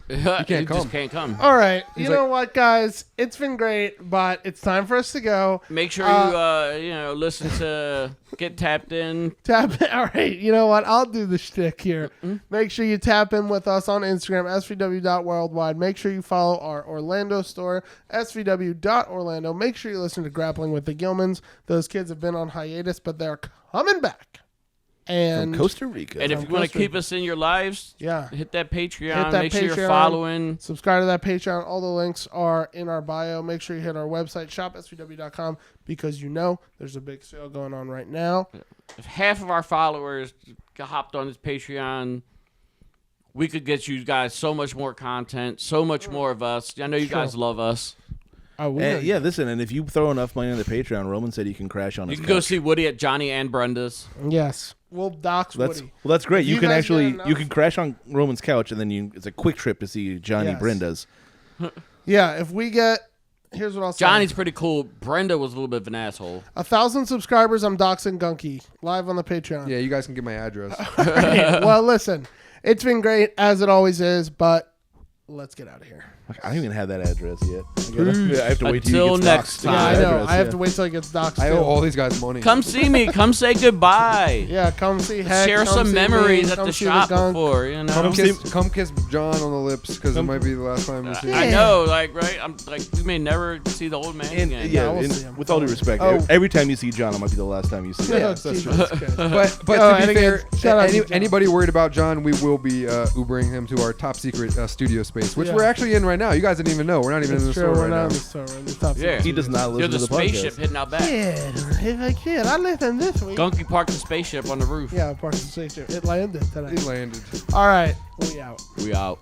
You just can't come. All right. He's You know what, guys? It's been great, but it's time for us to go. Make sure you listen to Get Tapped In. All right. You know what? I'll do the shtick here. Make sure you tap in with us on Instagram, svw.worldwide. Make sure you follow our Orlando store, svw.orlando. Make sure you listen to Grappling with the Gilmans. Those kids have been on hiatus, but they're coming back. And From Costa Rica. And if you want to keep us in your lives, hit that Patreon. Make sure you're following. Subscribe to that Patreon. All the links are in our bio. Make sure you hit our website, shopsvw.com, because there's a big sale going on right now. If half of our followers hopped on this Patreon, we could get you guys so much more content, so much more of us. I know you guys love us. Listen, and if you throw enough money on the Patreon, Roman said you can crash on his You can couch. go see Woody at Johnny and Brenda's. Yes. We'll dox Woody. Well, that's great. If You can guys actually get enough- you can crash on Roman's couch, and then it's a quick trip to see Johnny Brenda's. Yeah, if we get... Here's what I'll say. Johnny's pretty cool. Brenda was a little bit of an asshole. 1,000 subscribers, I'm doxing Gunky live on the Patreon. Yeah, you guys can get my address. Well, listen, it's been great, as it always is, but let's get out of here. I don't even have that address yet. I have to wait till Until he gets next doxxed. time. Yeah, I know. Address, I have to wait till he gets doxed. I too. owe all these guys money. Come see me. Come say goodbye. Yeah, come see Heck. Share come some see memories me, at come the see shop Gunk. before, Come kiss John on the lips, because it might be the last time you see him. I know, right? I'm like, you may never see the old man And, again. yeah, we'll and see him. with all due respect, Oh. every time you see John, it might be the last time you see him. Yeah, That's Jesus true. Christ. But Oh, to and be again, fair, shout out to John. anybody worried about John, we will be Ubering him to our top secret studio space, which Yeah. we're actually in right now. You guys didn't even know. We're not even in the It's store true, we're right not now. in the store. We're in the top Yeah. He does not listen There's a to the spaceship podcast. hitting out back. Kid, I listened this week. Gunky parked the spaceship on the roof. Yeah, parked the spaceship. It landed today. He landed. All right, we out. We out.